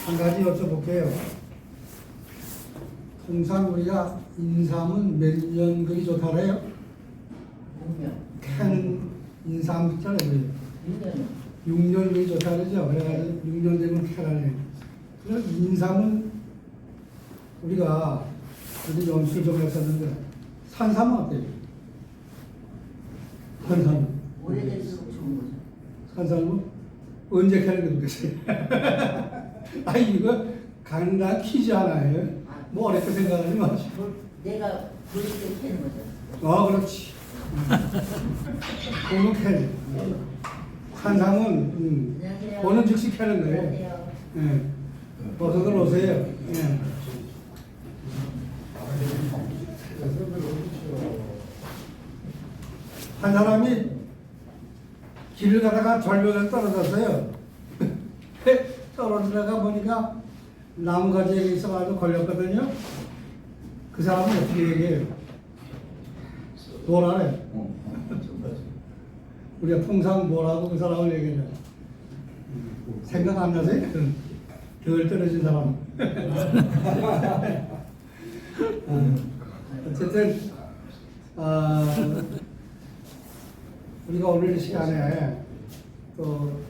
한 가지 여쭤볼게요. 통상 우리가 인삼은 몇 년 그리 좋다 그래요? 6년. 캐는 인삼 있잖아요. 6년. 6년 그리 좋다 그러죠. 그래가지고 6년 되면 캐라네. 그럼 인삼은 우리가 어디 연출 좀 했었는데 산삼은 어때요? 산삼은? 오래될수록 좋은 거죠. 산삼은 언제 캐는 게 좋겠어요? 아니 이거 간단한 퀴즈 하나예요. 뭐 어렵게 생각하지 마시고. 내가 볼 때 캐는 거죠. 아 그렇지. 보는 캐. 산삼은 안녕하세요. 보는 즉시 캐는 거예요. 안녕하세요. 예. 어서들 오세요. 예. 한 사람이 길을 가다가 절벽에 떨어졌어요. 떨어지다가 보니까 나무가지에 있어가지고 걸렸거든요. 그 사람은 어떻게 얘기해요? 뭐라래? 우리가 통상 뭐라고 그 사람을 얘기해요? 생각 안 나세요? 덜 떨어진 사람. 어쨌든 우리가 오늘 시간에 또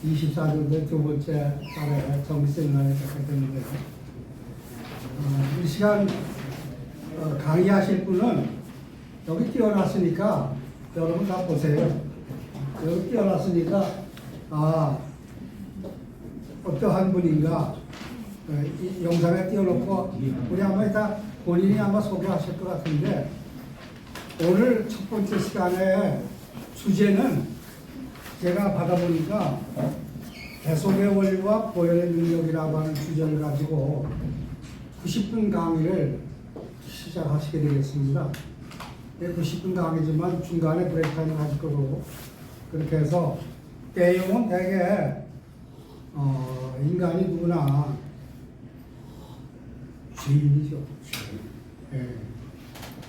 24년도 두 번째 달에 정기세미나를 시작했는데 이 시간 강의하실 분은 여기 띄워놨으니까 여러분 다 보세요. 여기 띄워놨으니까 어떠한 분인가 이 영상에 띄워놓고 우리 아마 이따 본인이 아마 소개하실 것 같은데 오늘 첫 번째 시간에 주제는 제가 받아보니까 개속의 원리와 보혈의 능력이라고 하는 주제를 가지고 90분 강의를 시작하시게 되겠습니다. 90분 강의지만 중간에 브레이크 타임 하실 거고 그렇게 해서 내용은 되게 인간이 누구나 죄인이죠. 예.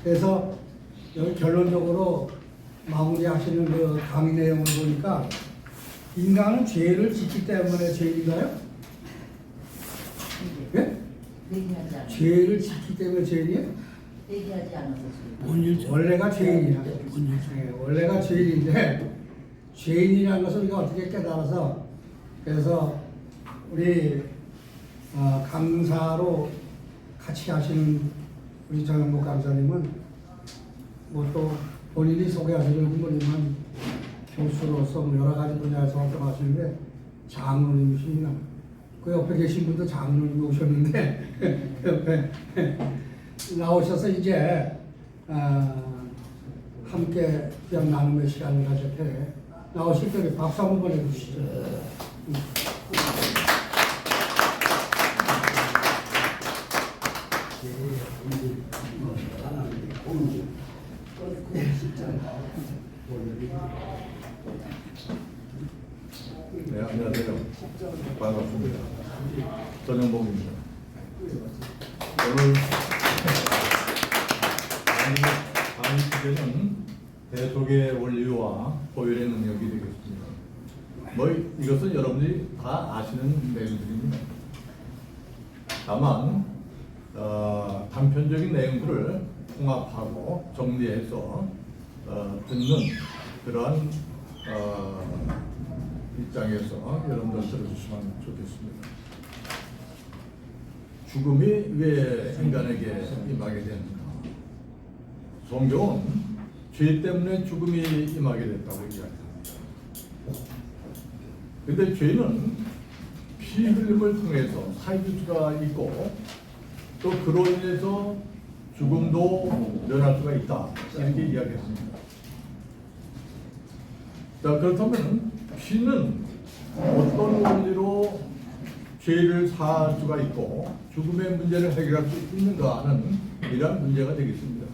그래서 여기 결론적으로 마무리하시는 그 강의 내용을 보니까 인간은 죄를 짓기 때문에 죄인인가요? 예? 얘기하지 않아요. 죄를 짓기 때문에 죄인이에요? 얘기하지 않아서 원래가 죄인이야. 예, 원래가 죄인인데 죄인이라는 것을 우리가 어떻게 깨달아서 그래서 우리 강사로 같이 하시는 우리 정영복 강사님은 뭐 또 본인이 소개하시는 분이지만 교수로서 뭐 여러 가지 분야에서 활동하시는데 장로님이십니다. 그 옆에 계신 분도 장로님 오셨는데 그 옆에 나오셔서 이제 함께 그냥 나눔의 시간을 가졌대. 나오실 때 박수 한번 보내주시죠. 네, 안녕하세요. 반갑습니다. 전영복입니다. 오늘 강의 주제는 대속의 원리와 보혈의 능력이 되겠습니다. 뭐 이것은 여러분들이 다 아시는 내용들입니다. 다만 단편적인 내용들을 통합하고 정리해서 듣는 그러한 입장에서 여러분들 들어주시면 좋겠습니다. 죽음이 왜 인간에게 임하게 됩니까? 성경은 죄 때문에 죽음이 임하게 됐다고 이야기합니다. 그런데 죄는 피 흘림을 통해서 사해줄 수가 있고 또 그로 인해서 죽음도 면할 수가 있다 이렇게 이야기했습니다. 자, 그렇다면 피는 어떤 원리로 죄를 사할 수가 있고 죽음의 문제를 해결할 수 있는가 하는 이러한 문제가 되겠습니다.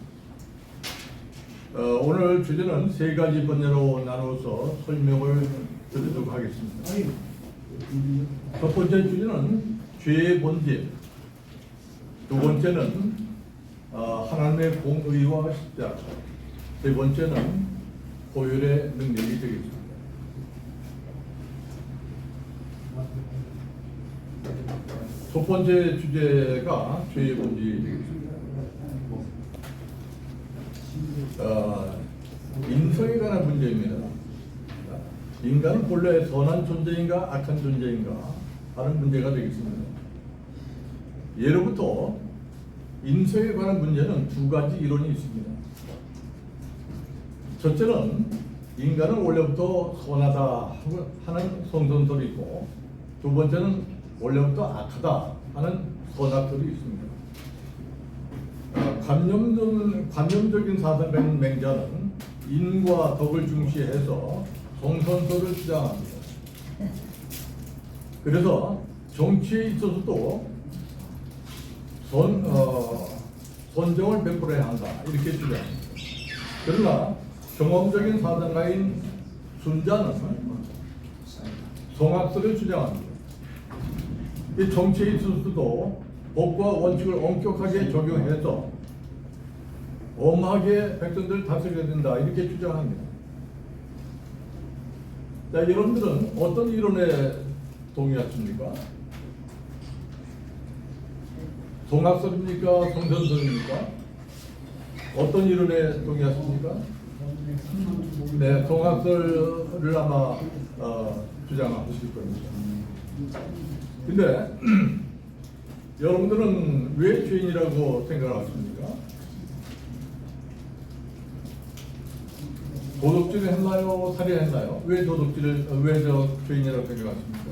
오늘 주제는 세 가지 분야로 나눠서 설명을 드리도록 하겠습니다. 첫 번째 주제는 죄의 본질, 두 번째는 하나님의 공의와 십자가, 세 번째는 보혈의 능력이 되겠습니다. 첫 번째 주제가 죄의 본질이 되겠습니다. 인성에 관한 문제입니다. 인간은 본래 선한 존재인가 악한 존재인가 하는 문제가 되겠습니다. 예로부터 인성에 관한 문제는 두 가지 이론이 있습니다. 첫째는 인간은 원래부터 선하다 하는 성선설이 있고, 두 번째는 원래부터 악하다 하는 선악설이 있습니다. 관념적인 사상가인 맹자는 인과 덕을 중시해서 성선설을 주장합니다. 그래서 정치에 있어서도 선정을 베풀어야 한다 이렇게 주장합니다. 그러나 경험적인 사상가인 순자는 성악설을 주장합니다. 이 정치에 있어서도 법과 원칙을 엄격하게 적용해서 엄하게 백성들을 다스려야 된다 이렇게 주장합니다. 자, 여러분들은 어떤 이론에 동의하십니까? 성악설입니까? 성선설입니까? 어떤 이론에 동의하십니까? 네, 성악설을 아마 주장하실 겁니다. 근데 여러분들은 왜 죄인이라고 생각하십니까? 도둑질을 했나요? 살해했나요? 왜 죄인이라고 생각하십니까?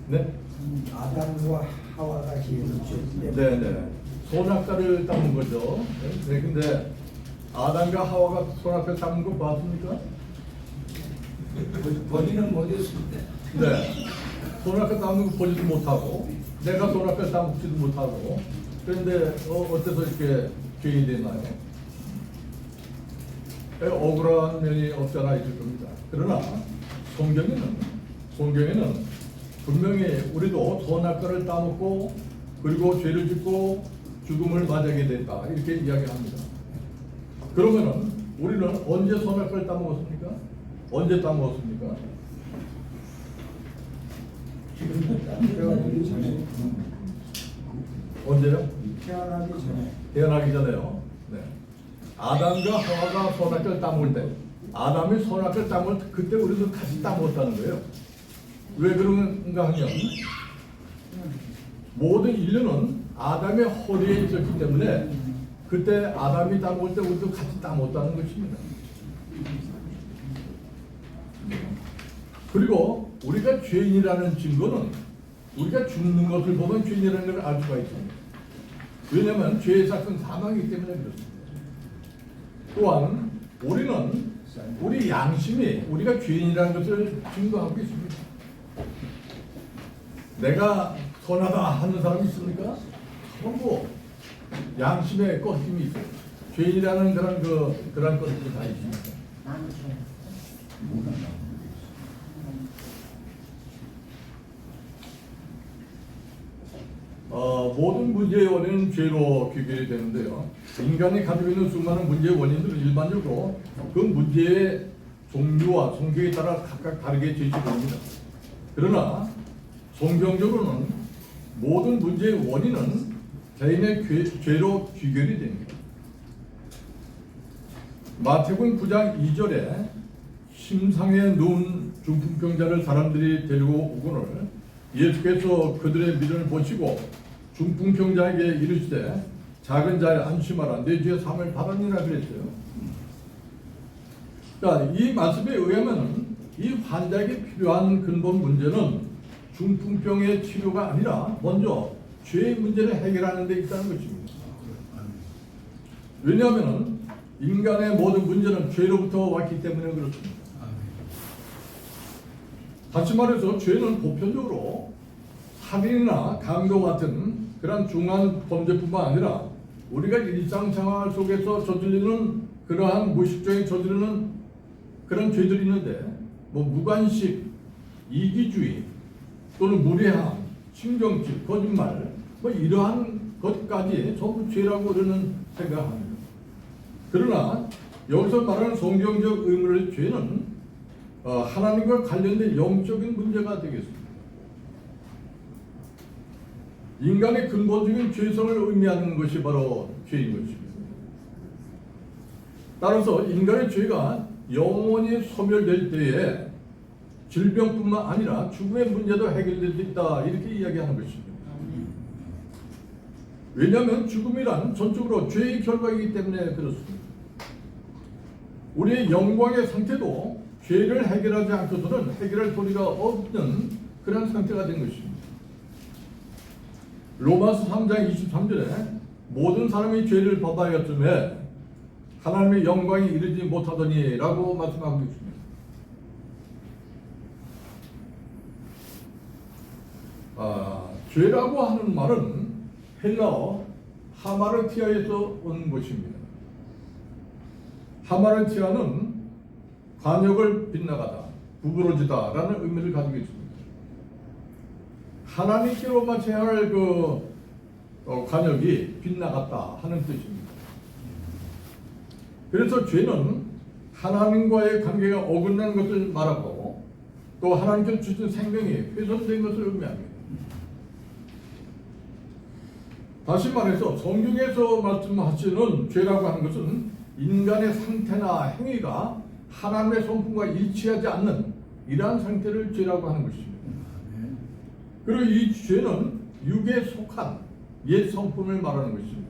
네? 아담과 하와가 지은 죄 때문에 네네. 손아까를 닦는 거죠. 네, 근데 아담과 하와가 손아까를 닦는 거 봤습니까? 본인은 못했습니다. 네. 손아까 닦는 거 보지도 못하고, 내가 손아까 닦지도 못하고, 그런데 어째서 이렇게 죄인이 됐나요? 억울한 면이 없지 않아 있을 겁니다. 그러나 성경에는 분명히 우리도 선악과를 따먹고 그리고 죄를 짓고 죽음을 맞이하게 됐다 이렇게 이야기합니다. 그러면은 우리는 언제 선악과를 따먹었습니까? 언제 따먹었습니까? 태어나기 전에 언제요? 태어나기 전에 태어나기 전에요. 네. 아담과 하와가 선악과를 따먹을 때, 아담이 선악과를 따먹을 때 그때 우리도 같이 따먹었다는 거예요. 왜 그런가 하면 모든 인류는 아담의 허리에 있었기 때문에 그때 아담이 따먹을 때 우리도 같이 따먹었다는 것입니다. 그리고 우리가 죄인이라는 증거는 우리가 죽는 것을 보면 죄인이라는 걸 알 수가 있습니다. 왜냐하면 죄의 삭은 사망이기 때문에 그렇습니다. 또한 우리는 우리 양심이 우리가 죄인이라는 것을 증거하고 있습니다. 내가 선하다 하는 사람이 있습니까? 전부 양심의 꺾임이 있어요. 죄인이라는 그런 것들이 다 있습니다. 나는 죄. 모든 문제의 원인은 죄로 귀결이 되는데요. 인간이 가지고 있는 수많은 문제의 원인들은 일반적으로 그 문제의 종류와 성격에 따라 각각 다르게 제시됩니다. 그러나 성경적으로는 모든 문제의 원인은 개인의 죄로 귀결이 됩니다. 마태복음 9장 2절에 심상에 누운 중풍병자를 사람들이 데리고 오거늘 예수께서 그들의 미련을 보시고 중풍병자에게 이르시되 작은 자여 안심하라 내 죄의 사함을 받았느니라 그랬어요. 자, 이 말씀에 의하면 이 환자에게 필요한 근본 문제는 중풍병의 치료가 아니라 먼저 죄의 문제를 해결하는 데 있다는 것입니다. 왜냐하면 인간의 모든 문제는 죄로부터 왔기 때문에 그렇습니다. 다시 말해서 죄는 보편적으로 살인이나 강도 같은 그런 중한 범죄뿐만 아니라 우리가 일상생활 속에서 저지르는 그러한 무의식적인 저지르는 그런 죄들이 있는데 무관식, 이기주의 또는 무례함, 신경질, 거짓말 이러한 것까지 전부 죄라고 우리는 생각합니다. 그러나 여기서 말하는 성경적 의무의 죄는 하나님과 관련된 영적인 문제가 되겠습니다. 인간의 근본적인 죄성을 의미하는 것이 바로 죄인 것입니다. 따라서 인간의 죄가 영원히 소멸될 때에 질병뿐만 아니라 죽음의 문제도 해결될 수 있다, 이렇게 이야기하는 것입니다. 왜냐하면 죽음이란 전적으로 죄의 결과이기 때문에 그렇습니다. 우리의 영광의 상태도 죄를 해결하지 않고서는 해결할 도리가 없는 그런 상태가 된 것입니다. 로마서 3장 23절에 모든 사람이 죄를 범하였음에 하나님의 영광이 이르지 못하더니 라고 말씀하고 있습니다. 죄라고 하는 말은 헬라어 하마르티아에서 온 것입니다. 하마르티아는 관역을 빗나가다, 구부러지다 라는 의미를 가지고 있습니다. 하나님께로 맞춰야 할 관역이 빗나갔다 하는 뜻입니다. 그래서 죄는 하나님과의 관계가 어긋나는 것을 말하고 또 하나님께서 주신 생명이 훼손된 것을 의미합니다. 다시 말해서 성경에서 말씀하시는 죄라고 하는 것은 인간의 상태나 행위가 하나님의 성품과 일치하지 않는 이러한 상태를 죄라고 하는 것입니다. 그리고 이 죄는 육에 속한 옛 성품을 말하는 것입니다.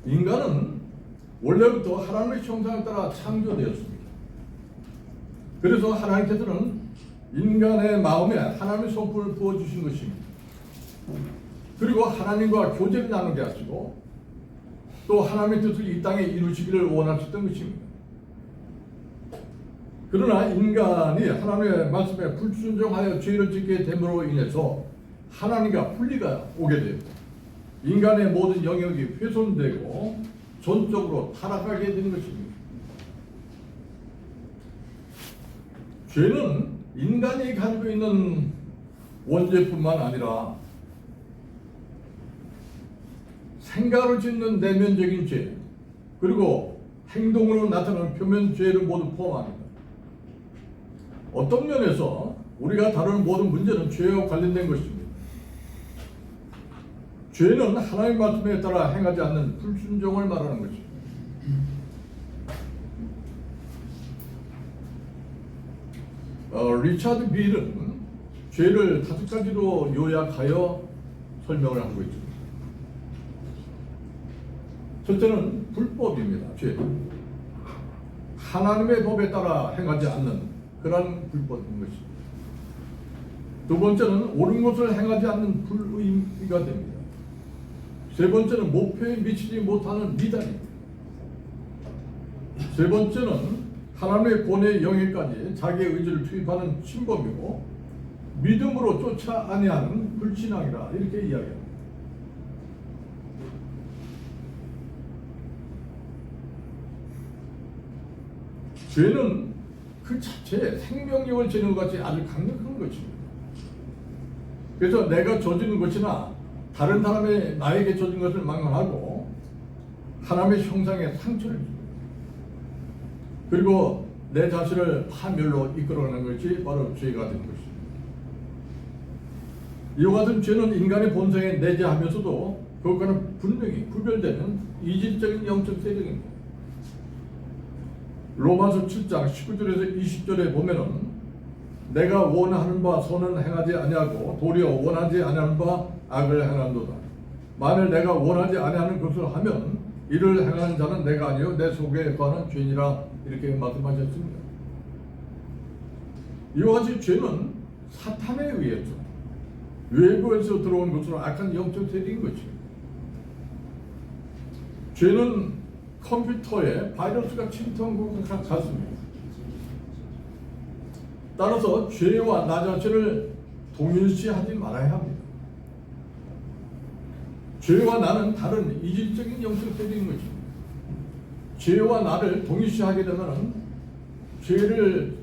인간은 원래부터 하나님의 형상을 따라 창조되었습니다. 그래서 하나님께서는 인간의 마음에 하나님의 성품을 부어주신 것입니다. 그리고 하나님과 교제를 나누게 하시고 또 하나님의 뜻을 이 땅에 이루시기를 원하셨던 것입니다. 그러나 인간이 하나님의 말씀에 불순종하여 죄를 짓게 됨으로 인해서 하나님과 분리가 오게 되었고 인간의 모든 영역이 훼손되고 전적으로 타락하게 된 것입니다. 죄는 인간이 가지고 있는 원죄뿐만 아니라 생각으로 짓는 내면적인 죄, 그리고 행동으로 나타나는 표면 죄를 모두 포함합니다. 어떤 면에서 우리가 다루는 모든 문제는 죄와 관련된 것입니다. 죄는 하나님의 말씀에 따라 행하지 않는 불순종을 말하는 것입니다. 리차드 빌은 죄를 5가지로 요약하여 설명을 하고 있습니다. 첫째는 불법입니다. 죄. 하나님의 법에 따라 행하지 않는 그런 불법인 것입니다. 두 번째는 옳은 것을 행하지 않는 불의가 됩니다. 세 번째는 목표에 미치지 못하는 미달입니다. 세 번째는 하나님의 권의 영역까지 자기의 의지를 투입하는 침범이고 믿음으로 쫓아 아니하는 불신앙이라 이렇게 이야기합니다. 죄는 그 자체에 생명력을 지닌 것 같이 아주 강력한 것입니다. 그래서 내가 저지른 것이나 다른 사람의 나에게 저진 것을 망언하고 하나님의 형상에 상처를 줍니다. 그리고 내 자신을 파멸로 이끌어가는 것이 바로 죄가 되는 것입니다. 이와 같은 죄는 인간의 본성에 내재하면서도 그것과는 분명히 구별되는 이질적인 영적 세력입니다. 로마서 7장 19절에서 20절에 보면은 내가 원하는 바 선은 행하지 아니하고 도리어 원하지 아니하는 바 악을 행한도다. 만일 내가 원하지 아니하는 것을 하면 이를 행하는 자는 내가 아니요 내 속에 거하는 죄인이라 이렇게 말씀하셨습니다. 이와 같이 죄는 사탄에 의해서 외부에서 들어온 것으로 악한 영적 세력인 것입니다. 죄는 컴퓨터에 바이러스가 침투한 것과 같습니다. 따라서 죄와 나 자신을 동일시하지 말아야 합니다. 죄와 나는 다른 이질적인 영적 세력인 것입니다. 죄와 나를 동일시하게 되면 죄를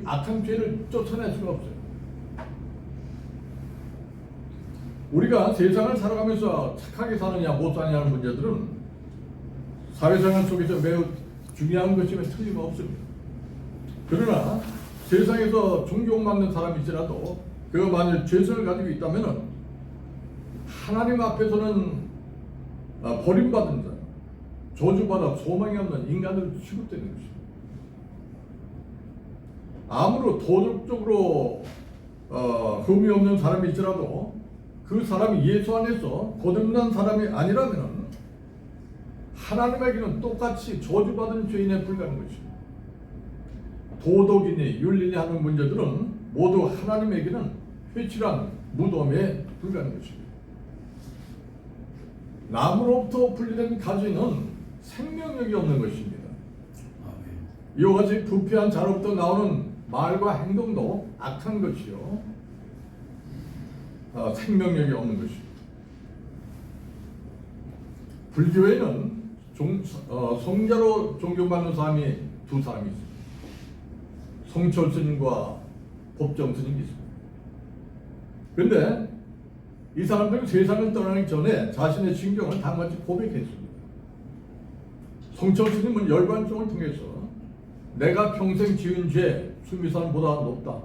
악한 죄를 쫓아낼 수가 없어요. 우리가 세상을 살아가면서 착하게 사느냐 못 사느냐는 문제들은 사회생활 속에서 매우 중요한 것이면 틀림없습니다. 그러나 세상에서 존경받는 사람일지라도 그가 만일 죄성을 가지고 있다면 하나님 앞에서는 버림받은 자, 저주받아 소망이 없는 인간으로 취급되는 것입니다. 아무로 도덕적으로 흠이 없는 사람일지라도 그 사람이 예수 안에서 거듭난 사람이 아니라면 하나님에게는 똑같이 저주받은 죄인에 불과한 것입니다. 도덕이니 윤리니 하는 문제들은 모두 하나님에게는 회칠한 무덤에 불과한 것입니다. 나무로부터 분리된 가지는 생명력이 없는 것입니다. 이와 같이 부패한 자로부터 나오는 말과 행동도 악한 것이요, 생명력이 없는 것입니다. 불교에는 성자로 존경받는 사람이 두 사람이 있습니다. 성철 스님과 법정 스님이 있습니다. 그런데 이 사람들은 세상을 떠나기 전에 자신의 신경을 다같이 고백했습니다. 성철 스님은 열반종을 통해서 내가 평생 지은 죄 수미산보다 높다.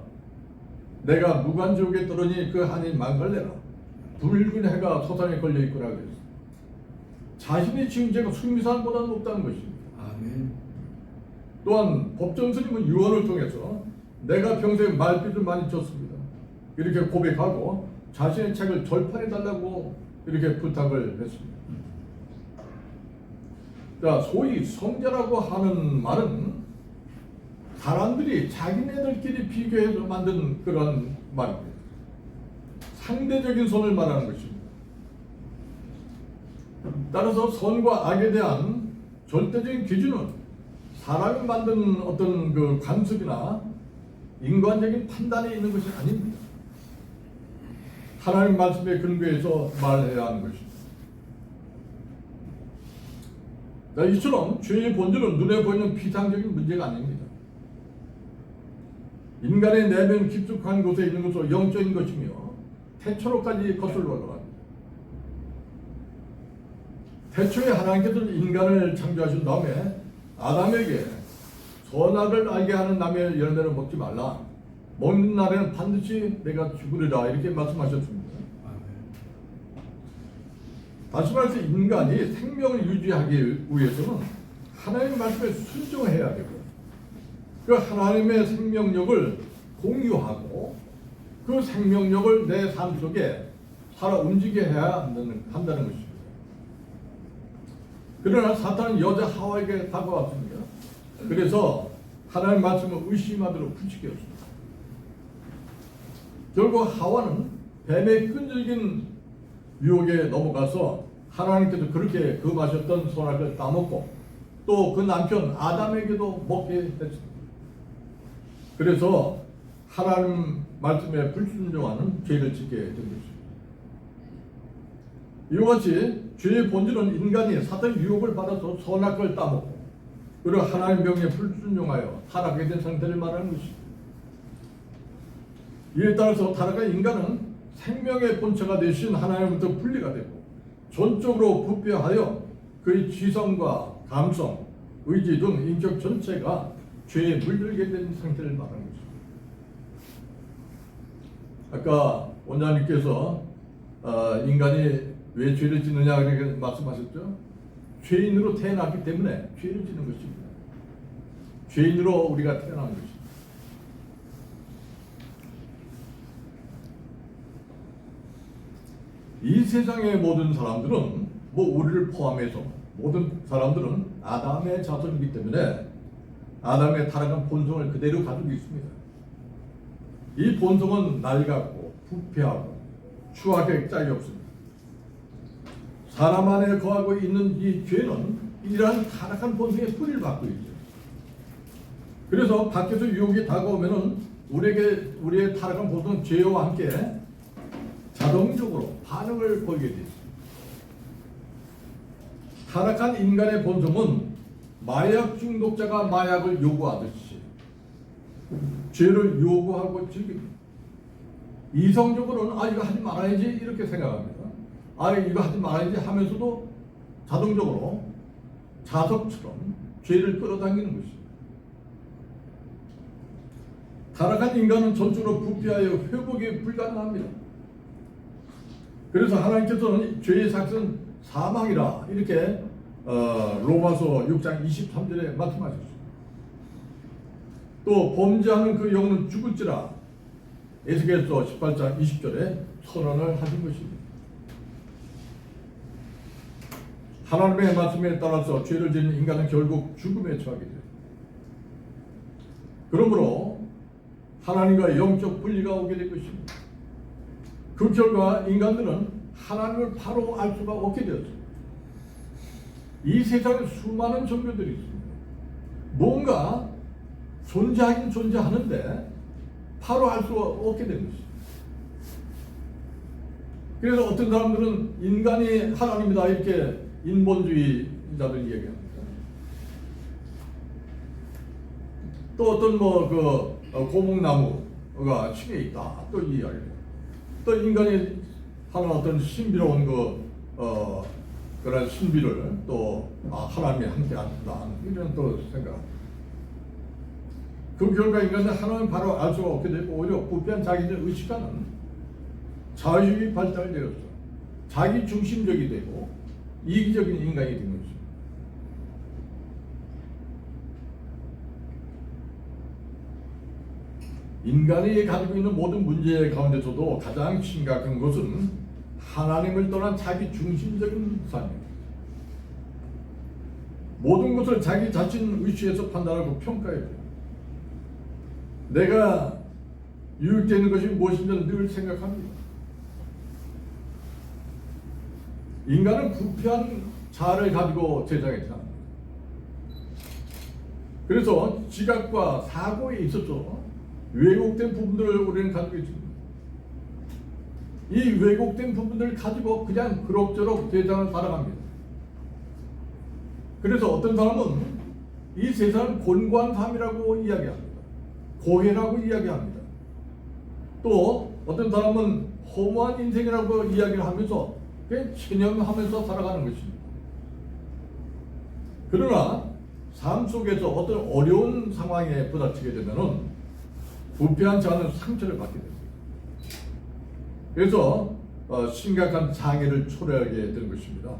내가 무간지옥에 떨어니 그 한이 망갈래라. 붉은 해가 소산에 걸려있구나 그랬습니다. 자신이 지은 죄가 수미산보다 높다는 것입니다. 아멘. 또한 법정 스님은 유언을 통해서 내가 평생 말빚을 많이 졌습니다. 이렇게 고백하고 자신의 책을 절판해달라고 이렇게 부탁을 했습니다. 자, 소위 성자라고 하는 말은 사람들이 자기네들끼리 비교해서 만든 그런 말입니다. 상대적인 선을 말하는 것입니다. 따라서 선과 악에 대한 절대적인 기준은 사람이 만든 어떤 그 관습이나 인간적인 판단이 있는 것이 아닙니다. 하나님 말씀에 근거해서 말해야 하는 것입니다. 자, 이처럼 죄의 본질은 눈에 보이는 피상적인 문제가 아닙니다. 인간의 내면 깊숙한 곳에 있는 것으로 영적인 것이며 태초로까지 거슬러 올라갑니다. 태초에 하나님께서는 인간을 창조하신 다음에 아담에게 선악을 알게 하는 나무의 열매를 먹지 말라. 먹는 날에는 반드시 내가 죽으리라. 이렇게 말씀하셨습니다. 다시 말해서 인간이 생명을 유지하기 위해서는 하나님의 말씀에 순종해야 되고 그 하나님의 생명력을 공유하고 그 생명력을 내 삶 속에 살아 움직이게 해야 한다는 것입니다. 그러나 사탄은 여자 하와에게 다가왔습니다. 그래서 하나님의 말씀을 의심하도록 부추겼습니다. 결국 하와는 뱀의 끈질긴 유혹에 넘어가서 하나님께서 그렇게 금하셨던 선악을 따먹고 또 그 남편 아담에게도 먹게 했습니다. 그래서 하나님 말씀에 불순종하는 죄를 짓게 된 것입니다. 이와 같이 죄의 본질은 인간이 사탄의 유혹을 받아서 선악을 따먹고 그리고 하나님 명령에 불순종하여 타락하게 된 상태를 말하는 것입니다. 이에 따라서 타락한 인간은 생명의 본체가 되신 하나님부터 분리가 되고 전적으로 부패하여 그의 지성과 감성, 의지 등 인격 전체가 죄에 물들게 된 상태를 말하는 것입니다. 아까 원장님께서 인간이 왜 죄를 짓느냐 이렇게 말씀하셨죠? 죄인으로 태어났기 때문에 죄를 짓는 것입니다. 죄인으로 우리가 태어난 것입니다. 이 세상의 모든 사람들은 우리를 포함해서 모든 사람들은 아담의 자손이기 때문에 아담의 타락한 본성을 그대로 가지고 있습니다. 이 본성은 낡았고 부패하고 추악에 짝이 없습니다. 사람 안에 거하고 있는 이 죄는 이러한 타락한 본성의 뿌리를 받고 있죠. 그래서 밖에서 유혹이 다가오면은 우리의 타락한 본성은 죄와 함께 자동적으로 반응을 보이게 되어 있습니다. 타락한 인간의 본성은 마약 중독자가 마약을 요구하듯이 죄를 요구하고 즐깁니다. 이성적으로는 이거 하지 말아야지 이렇게 생각합니다. 이거 하지 말아야지 하면서도 자동적으로 자석처럼 죄를 끌어당기는 것입니다. 타락한 인간은 전적으로 부패하여 회복이 불가능합니다. 그래서 하나님께서는 죄의 삭은 사망이라 이렇게 로마서 6장 23절에 말씀하셨습니다. 또 범죄하는 그 영혼은 죽을지라 에스겔서 18장 20절에 선언을 하신 것입니다. 하나님의 말씀에 따라서 죄를 짓는 인간은 결국 죽음에 처하게 됩니다. 그러므로 하나님과 영적 분리가 오게 될 것입니다. 그 결과 인간들은 하나님을 바로 알 수가 없게 되었습니다. 이 세상에 수많은 종교들이 있습니다. 뭔가 존재하긴 존재하는데 바로 알 수가 없게 된 것입니다. 그래서 어떤 사람들은 인간이 하나님이다 이렇게 인본주의자들이 얘기합니다. 또 어떤 고목나무가 신에 있다 또 이야기해요. 또 인간이 하는 어떤 신비로운 그런 신비를 또 하나님이 함께 한다 이런 또 생각합니다. 그 결과 인간은 하나님 바로 알 수가 없게 되고 오히려 부패한 자기들 의식하는 자유주의 발달되어서 자기 중심적이 되고 이기적인 인간이 된 것입니다. 인간이 가지고 있는 모든 문제 가운데서도 가장 심각한 것은 하나님을 떠난 자기 중심적인 삶입니다. 모든 것을 자기 자신 의식에서 판단하고 평가해야 돼요. 내가 유익되는 것이 무엇인지 늘 생각합니다. 인간은 부패한 자아를 가지고 세상에 삽니다. 그래서 지각과 사고에 있어서 왜곡된 부분들을 우리는 가지고 있습니다. 이 왜곡된 부분들을 가지고 그냥 그럭저럭 세상을 살아갑니다. 그래서 어떤 사람은 이 세상을 곤고한 삶이라고 이야기합니다. 고해라고 이야기합니다. 또 어떤 사람은 허무한 인생이라고 이야기를 하면서 그냥 체념하면서 살아가는 것입니다. 그러나 삶 속에서 어떤 어려운 상황에 부닥치게 되면은 부패한 자는 상처를 받게 됩니다. 그래서 심각한 장애를 초래하게 되는 것입니다.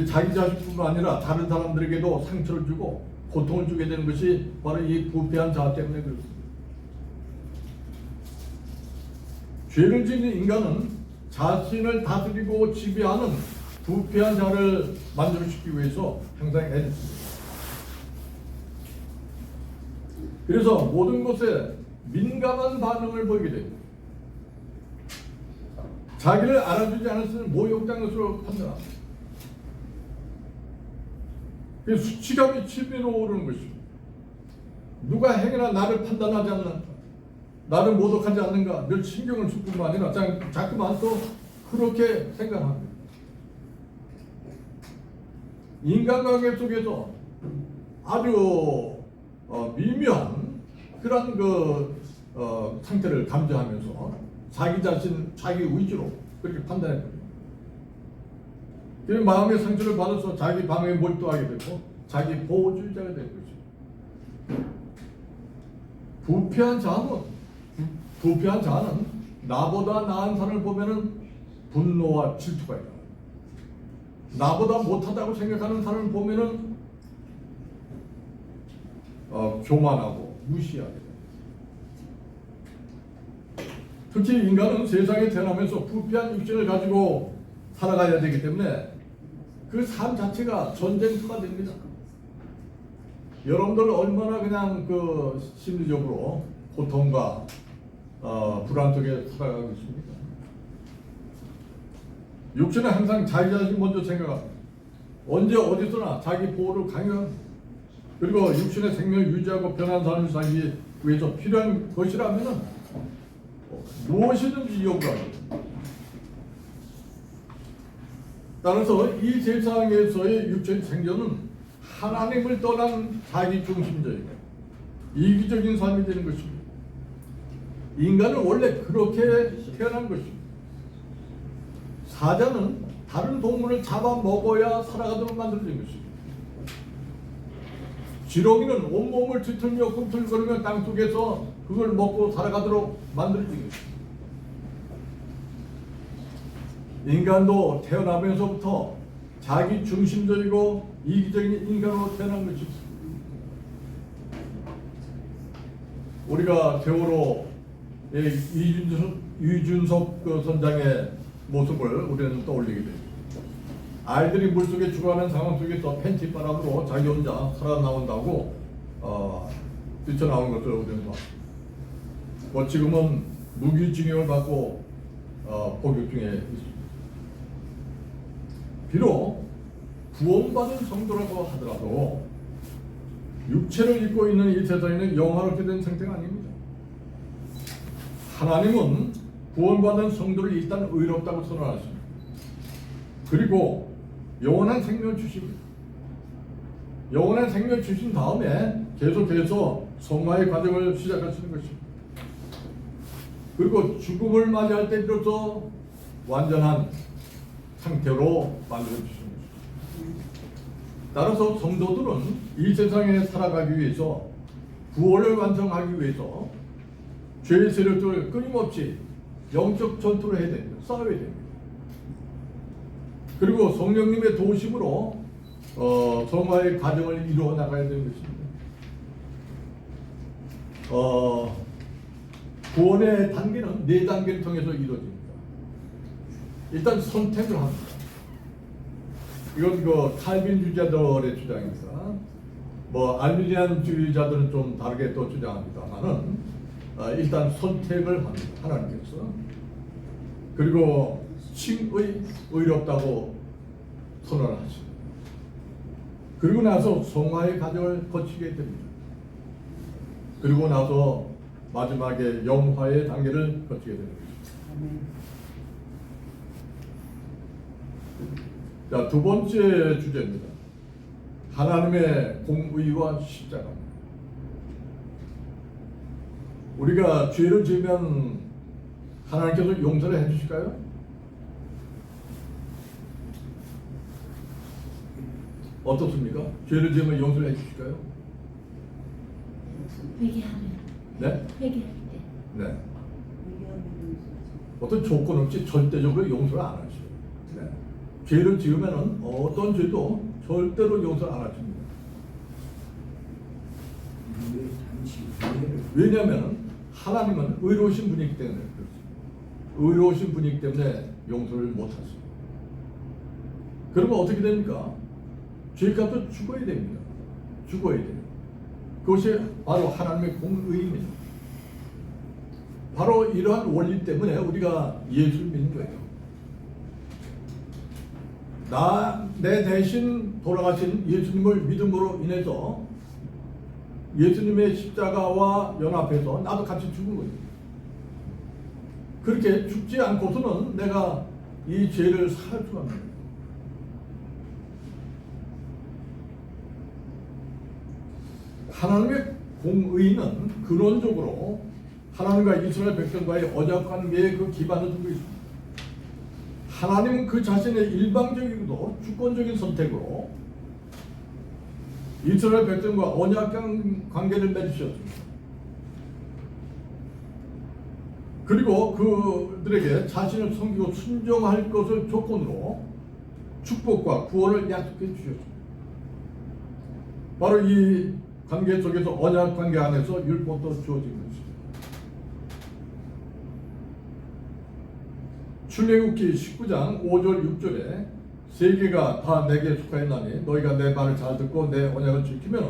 자기 자신뿐만 아니라 다른 사람들에게도 상처를 주고 고통을 주게 되는 것이 바로 이 부패한 자아 때문에 그렇습니다. 죄를 짓는 인간은 자신을 다스리고 지배하는 부패한 자를 만족시키기 위해서 항상 애를 씁니다. 그래서 모든 것에 민감한 반응을 보이게 됩니다. 자기를 알아주지 않았으면 모욕당한 것으로 판단합니다. 수치감이 치밀어 오르는 것입니다. 누가 행여나 나를 판단하지 않는가, 나를 모독하지 않는가 늘 신경을 쓸 뿐만 아니라 자꾸만 또 그렇게 생각합니다. 인간관계 속에서 아주 미묘한 그런 상태를 감지하면서 자기 자신, 자기 의지로 그렇게 판단해버립니다. 그 마음의 상처를 받아서 자기 방에 몰두하게 되고 자기 보호주의자가 되는 것입니다. 부패한 자는 나보다 나은 사람을 보면은 분노와 질투가 있다. 나보다 못하다고 생각하는 사람을 보면은 교만하고 무시하게 됩니다. 특히 인간은 세상에 태어나면서 부패한 육신을 가지고 살아가야 되기 때문에 그 삶 자체가 전쟁터가 됩니다. 여러분들 얼마나 그냥 심리적으로 고통과 불안 속에 살아가고 있습니까? 육신은 항상 자기 자신 먼저 생각합니다. 언제 어디서나 자기 보호를 강요합니다. 그리고 육신의 생명을 유지하고 편한 삶을 살기 위해서 필요한 것이라면 무엇이든지 요구합니다. 따라서 이 세상에서의 육체의 생존은 하나님을 떠난 자기 중심적이고 이기적인 삶이 되는 것입니다. 인간은 원래 그렇게 태어난 것입니다. 사자는 다른 동물을 잡아먹어야 살아가도록 만들어진 것입니다. 지렁이는 온몸을 뒤틀며 꿈틀거리며 땅속에서 그걸 먹고 살아가도록 만들어지겠습니다. 인간도 태어나면서부터 자기 중심적이고 이기적인 인간으로 태어난 것이 있습니다. 우리가 세월호 이준석 그 선장의 모습을 우리는 떠올리게 됩니다. 아이들이 물속에 죽어가는 상황 속에서 팬티 바람으로 자기 혼자 살아나온다고 뛰쳐나온 것을 우리는 봤습니다. 뭐 지금은 무기징역을 받고 복역 중에 있습니다. 비록 구원받은 성도라고 하더라도 육체를 입고 있는 이 세상에는 영화롭게 된 상태가 아닙니다. 하나님은 구원받은 성도를 일단 의롭다고 선언하십니다. 그리고 영원한 생명을 주십니다. 영원한 생명을 주신 다음에 계속해서 성화의 과정을 시작하시는 것입니다. 그리고 죽음을 맞이할 때 비로소 완전한 상태로 만들어주시는 것입니다. 따라서 성도들은 이 세상에 살아가기 위해서 구원을 완성하기 위해서 죄의 세력들을 끊임없이 영적 전투를 해야 됩니다. 싸워야 됩니다. 그리고 성령님의 도우심으로 성화의 과정을 이루어 나가야 되는 것입니다. 구원의 단계는 4단계를 통해서 이루어집니다. 일단 선택을 합니다. 이건 그 칼빈주의자들의 주장입니다. 뭐 알미니안주의자들은 좀 다르게 또 주장합니다만은 일단 선택을 합니다. 하나님께서. 그리고 칭의 의롭다고 선언을 하십니다. 그리고 나서 성화의 과정을 거치게 됩니다. 그리고 나서 마지막에 영화의 단계를 거치게 됩니다. 자, 두 번째 주제입니다. 하나님의 공의와 십자가입니다. 우리가 죄를 지으면 하나님께서 용서를 해주실까요? 어떻습니까? 죄를 지으면 용서를 해주실까요? 회개하면. 네? 회개할 때. 네. 어떤 조건 없이 절대적으로 용서를 안 하셔요. 네. 죄를 지으면은 어떤 죄도 절대로 용서를 안 하십니다. 왜냐하면 하나님은 의로우신 분이기 때문에 그렇습니다. 의로우신 분이기 때문에 용서를 못 하십니다. 그러면 어떻게 됩니까? 죄값도 죽어야 됩니다. 죽어야 돼요. 그것이 바로 하나님의 공의입니다. 바로 이러한 원리 때문에 우리가 예수를 믿는 거예요. 내 대신 돌아가신 예수님을 믿음으로 인해서 예수님의 십자가와 연합해서 나도 같이 죽은 거예요. 그렇게 죽지 않고서는 내가 이 죄를 살 수가 없는 거예요. 하나님의 공의는 근원적으로 하나님과 이스라엘 백성과의 언약관계의 그 기반을 두고 있습니다. 하나님은 그 자신의 일방적이고도 주권적인 선택으로 이스라엘 백성과 언약 관계를 맺으셨습니다. 그리고 그들에게 자신을 섬기고 순종할 것을 조건으로 축복과 구원을 약속해 주셨습니다. 바로 이 관계 속에서 언약 관계 안에서 율법도 주어진 것입니다. 출애굽기 19장 5절 6절에 세계가 다 내게 속하였나니 너희가 내 말을 잘 듣고 내 언약을 지키면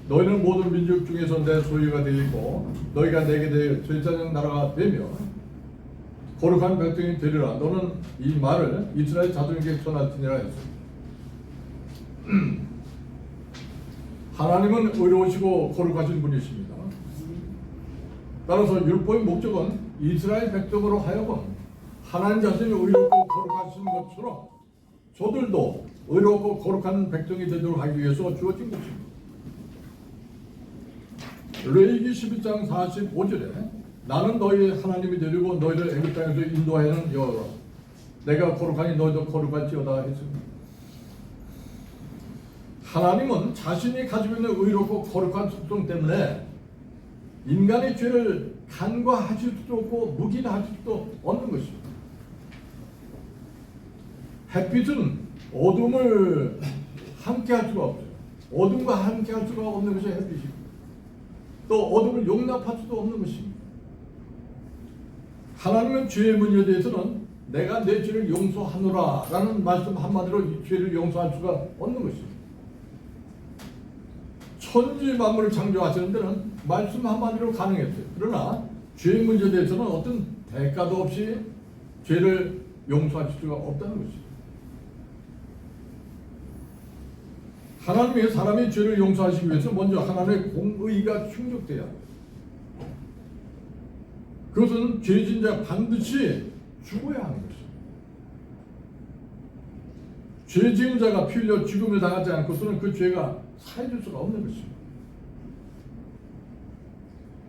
너희는 모든 민족 중에서 내 소유가 되고 너희가 내게 대해 제사장 나라가 되며 거룩한 백성이 되리라. 너는 이 말을 이스라엘 자손에게 전할지니라 했습니다. 하나님은 의로우시고 거룩하신 분이십니다. 따라서 율법의 목적은 이스라엘 백성으로 하여금 하나님 자신이 의롭고 거룩하신 것처럼 저들도 의롭고 거룩한 백성이 되도록 하기 위해서 주어진 것입니다. 레위기 12장 45절에 나는 너희 하나님이 되리고 너희를 애굽 땅에서 인도하여는 여호와라. 내가 거룩하니 너희도 거룩할지어다 했습니다. 하나님은 자신이 가지고 있는 의롭고 거룩한 속성 때문에 인간의 죄를 간과하실 수도 없고 묵인하실 수도 없는 것입니다. 햇빛은 어둠을 함께 할 수가 없어요. 어둠과 함께 할 수가 없는 것이 햇빛이고 또 어둠을 용납할 수도 없는 것입니다. 하나님은 죄의 문제에 대해서는 내가 내 죄를 용서하노라 라는 말씀 한마디로 이 죄를 용서할 수가 없는 것입니다. 천지 만물을 창조하시는 데는 말씀 한마디로 가능했어요. 그러나 죄의 문제에 대해서는 어떤 대가도 없이 죄를 용서하실 수가 없다는 것입니다. 하나님이 사람의 죄를 용서하시기 위해서 먼저 하나님의 공의가 충족돼야 합니다. 그것은 죄진 자가 반드시 죽어야 하는 것입니다. 죄 지은 자가 피 흘려 죽음을 당하지 않고서는 그 죄가 사해질 수가 없는 것입니다.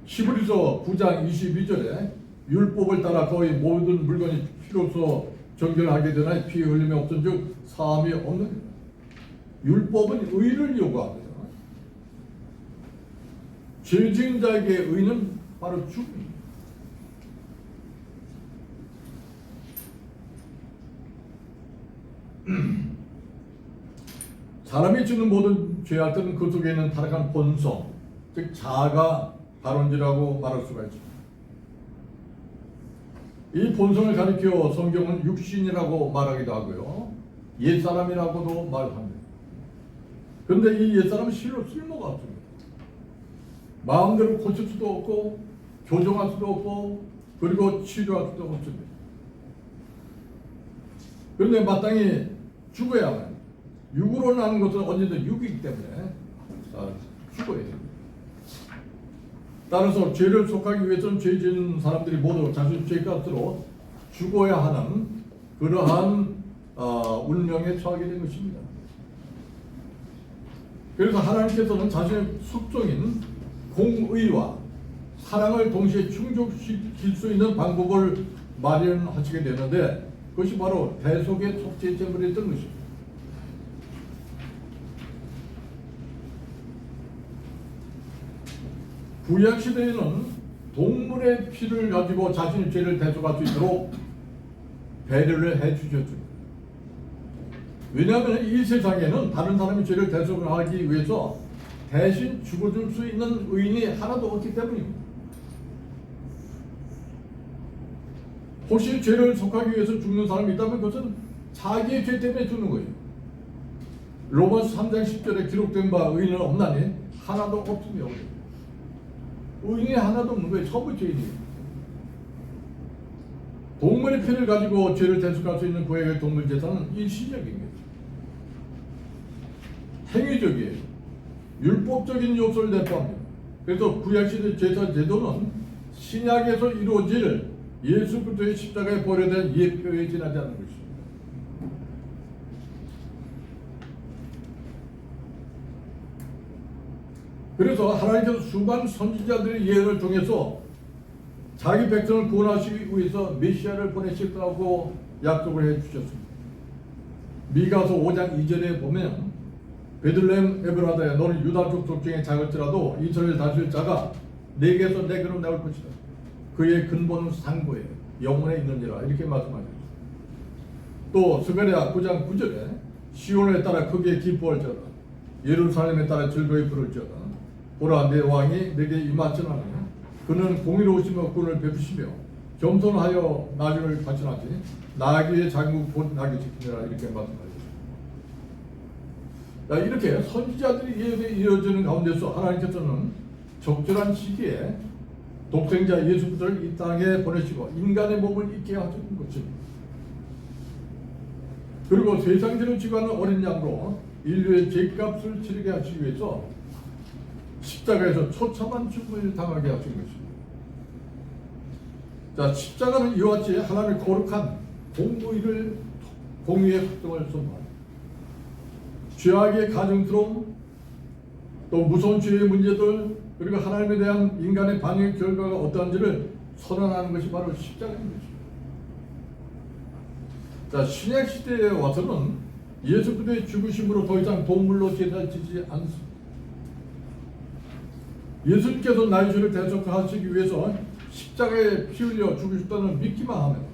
히브리서 9장 22절에 율법을 따라 거의 모든 물건이 피로써 정결하게 되나 피 흘림이 없은 즉 사함이 없는 율법은 의를 요구합니다. 죄 지은 자에게 의는 바로 죽음입니다. 사람이 짓는 모든 죄할 때는 그 속에 있는 타락한 본성, 즉 자아가 발원지라고 말할 수가 있습니다. 이 본성을 가리켜 성경은 육신이라고 말하기도 하고요, 옛사람이라고도 말합니다. 그런데 이 옛사람은 실로 쓸모가 없습니다. 마음대로 고칠 수도 없고 교정할 수도 없고 그리고 치료할 수도 없습니다. 그런데 마땅히 죽어야만 합니다. 육으로 나는 것은 언제든 육이기 때문에 죽어야 됩니다. 따라서 죄를 속하기 위해서는 죄 지은 사람들이 모두 자신 죄값으로 죽어야 하는 그러한 운명에 처하게 된 것입니다. 그래서 하나님께서는 자신의 속성인 공의와 사랑을 동시에 충족시킬 수 있는 방법을 마련하시게 되는데 그것이 바로 대속의 속죄제물이었던 것입니다. 구약 시대에는 동물의 피를 가지고 자신의 죄를 대속할 수 있도록 배려를 해주셨습니다. 왜냐하면 이 세상에는 다른 사람의 죄를 대속하기 위해서 대신 죽어줄 수 있는 의인이 하나도 없기 때문입니다. 혹시 죄를 속하기 위해서 죽는 사람이 있다면 그것은 자기의 죄 때문에 죽는 거예요. 로마서 3장 10절에 기록된 바 의인은 없나니 하나도 없으며 의인이 하나도 없는 거예요. 전부 죄인이에요. 동물의 피를 가지고 죄를 대속할 수 있는 구약의 동물 제사는 일시적인 거예요. 행위적이에요. 율법적인 요소를 내포합니다. 그래서 구약시대 제사 제도는 신약에서 이루어질 예수 그리스도의 십자가에 보려된 예표에 지나지 않는 것입니다. 그래서 하나님께서 수많은 선지자들의 예언을 통해서 자기 백성을 구원하시기 위해서 메시아를 보내실 거라고 약속을 해주셨습니다. 미가서 5장 2절에 보면 베들레헴 에브라다야 너는 유다족 족중에 작을지라도 이스라엘 다스릴 자가 내게서 내게로 나올 것이다. 그의 근본은 상고에 영원에 있느니라 이렇게 말씀하셨습니다. 또 스가랴 9장 9절에 시온에 따라 크게 기뻐할지어다 예루살렘에 따라 즐거이 부를지어다 보라 내 왕이 내게 임하시나니 그는 공의로우시며 군을 베푸시며 겸손하여 나귀를 바치나지 나귀의 장국 곧 나귀 지키느라 이렇게 말씀하셨습니다. 이렇게 선지자들이 예언에 이어지는 가운데서 하나님께서는 적절한 시기에 독생자 예수 그리스도를 이 땅에 보내시고 인간의 몸을 입게 하시는 것입니다. 그리고 세상죄를 지고하는 어린 양으로 인류의 죄값을 치르게 하시기 위해서 십자가에서 처참한 죽음을 당하게 하신 것입니다. 자, 십자가는 이와 같이 하나님의 거룩한 공의의 속성을 선포합니다. 죄악의 가증스러움, 또 무서운 죄의 문제들, 그리고 하나님에 대한 인간의 반응의 결과가 어떠한지를 선언하는 것이 바로 십자가인 것입니다. 자, 신약 시대에 와서는 예수 그리스도의 죽으심으로 더 이상 동물로 제사를 지지 않습니다. 예수님께서 나의 죄를 대속하시기 위해서 십자가에 피 흘려 죽으셨다는 믿기만 하면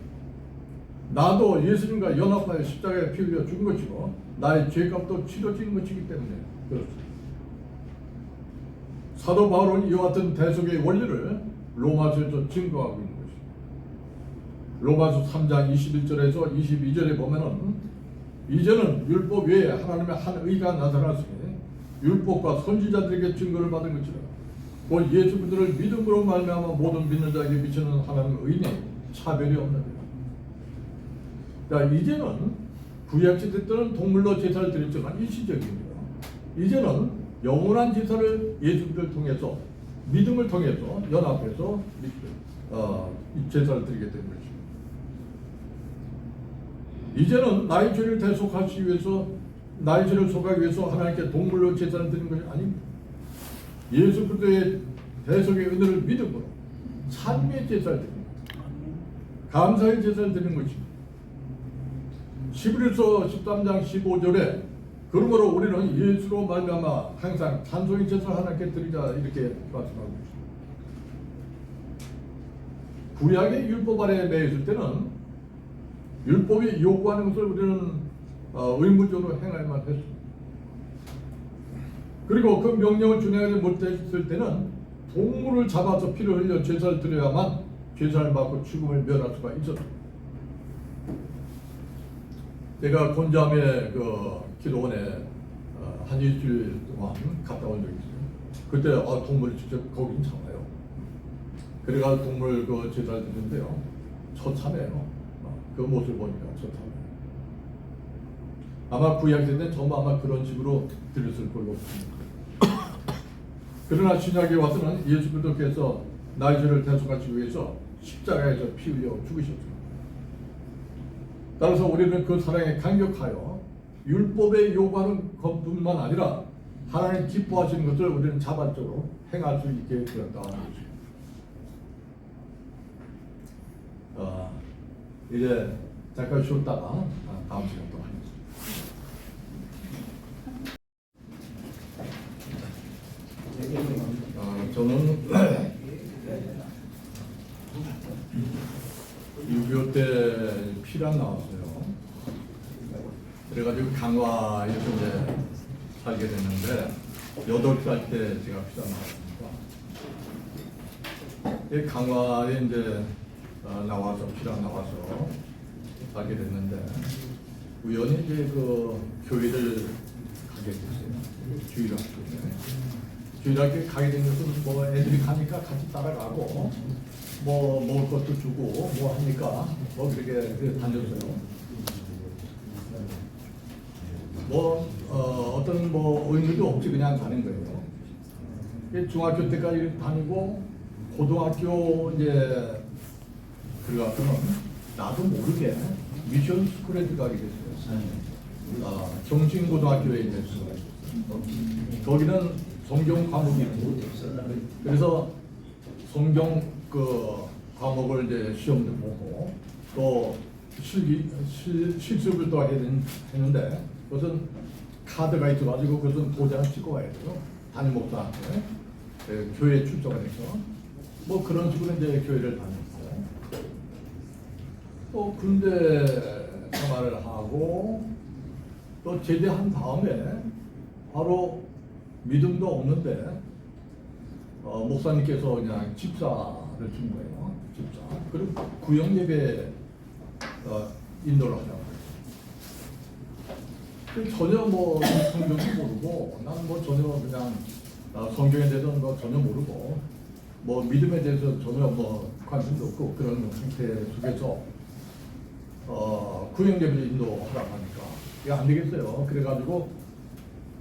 나도 예수님과 연합하여 십자가에 피 흘려 죽은 것이고 나의 죄값도 치러진 것이기 때문에 그렇습니다. 사도 바울은 이와 같은 대속의 원리를 로마서에서 증거하고 있는 것입니다. 로마서 3장 21절에서 22절에 보면은 이제는 율법 외에 하나님의 한 의가 나타났으니 율법과 선지자들에게 증거를 받은 것이라 곧 예수 그리스도를 믿음으로 말미암아 모든 믿는 자에게 미치는 하나님의 의인이 차별이 없느니라. 이제는 구약시대 때는 동물로 제사를 드렸지만 일시적입니다. 이제는 영원한 제사를 예수 그리스도를 통해서 믿음을 통해서 연합해서 제사를 드리게 된 것입니다. 이제는 나의 죄를 대속하시기 위해서 나의 죄를 속하기 위해서 하나님께 동물로 제사를 드리는 것이 아닙니다. 예수 그리스도의 대속의 은혜를 믿음으로 찬미의 제사를 드립니다. 감사의 제사를 드리는 것입니다. 히브리서 13장 15절에 그러므로 우리는 예수로 말미암아 항상 찬송의 제사를 하나님께 드리자 이렇게 말씀하고 있습니다. 구약의 율법 아래에 매여 있을 때는 율법이 요구하는 것을 우리는 의무적으로 행해야만 했습니다. 그리고 그 명령을 준행하지 못했을 때는 동물을 잡아서 피를 흘려 제사를 드려야만 제사를 받고 죽음을 면할 수가 있었습니다. 제가 곤잠의 그 기도원에 한 일주일 동안 갔다 온 적이 있어요. 그때 동물을 직접 거긴 잡아요. 그래가 동물 그 제사를 드리는데요. 처참해요. 그 모습을 보니까 처참해요. 아마 구약시대 전부 아마 그런 식으로 드렸을 걸로 봅니다. 그러나 신약에 와서는 예수 그리스도께서 나의 죄를 대속하시기 위해서 십자가에서 피 흘려 죽으셨습니다. 따라서 우리는 그 사랑에 감격하여 율법에 요구하는 것뿐만 아니라 하나님 기뻐하시는 것을 우리는 자발적으로 행할 수 있게 되었다는 것입니다. 이제 잠깐 쉬었다가 다음 시간 또 하겠습니다. 저는 6.25 때 피란 나왔어요. 그래가지고 강화에서 이제 살게 됐는데 8살 때 제가 피란 나왔습니다. 이 강화에 이제 나와서 피란 나와서 살게 됐는데 우연히 이제 그 교회를 가게 됐어요. 주일학교에. 주일학교에 가게 된 것은 뭐 애들이 가니까 같이 따라가고 뭐 먹을 것도 주고 뭐 하니까 뭐 그렇게 다녔어요. 뭐 어떤 뭐 의미도 없이 그냥 가는 거예요. 중학교 때까지 다니고 고등학교 이제 들어가서는 나도 모르게 미션 스쿨에 들어가게 됐어요. 정신고등학교에 이제 거기는 성경 과목이 있고 그래서 성경 그 과목을 이제 시험도 보고 또 실습을 또 했는데 그것은 카드가 있어가지고 그것은 도장을 찍고 와야 돼요. 담임 목사한테 교회 출석을 해서 뭐 그런 식으로 이제 교회를 다녔어요. 또 군대 생활을 하고 또 제대한 다음에 바로 믿음도 없는데 목사님께서 그냥 집사를 준 거예요. 집사. 그리고 구역 예배 인도를 하자고. 전혀 뭐 성경도 모르고 나는 뭐 전혀 그냥 성경에 대해서 뭐 전혀 모르고 뭐 믿음에 대해서 전혀 뭐 관심도 없고 그런 상태 속에서 구역 예배를 인도하라고 하니까 이게 안 되겠어요. 그래가지고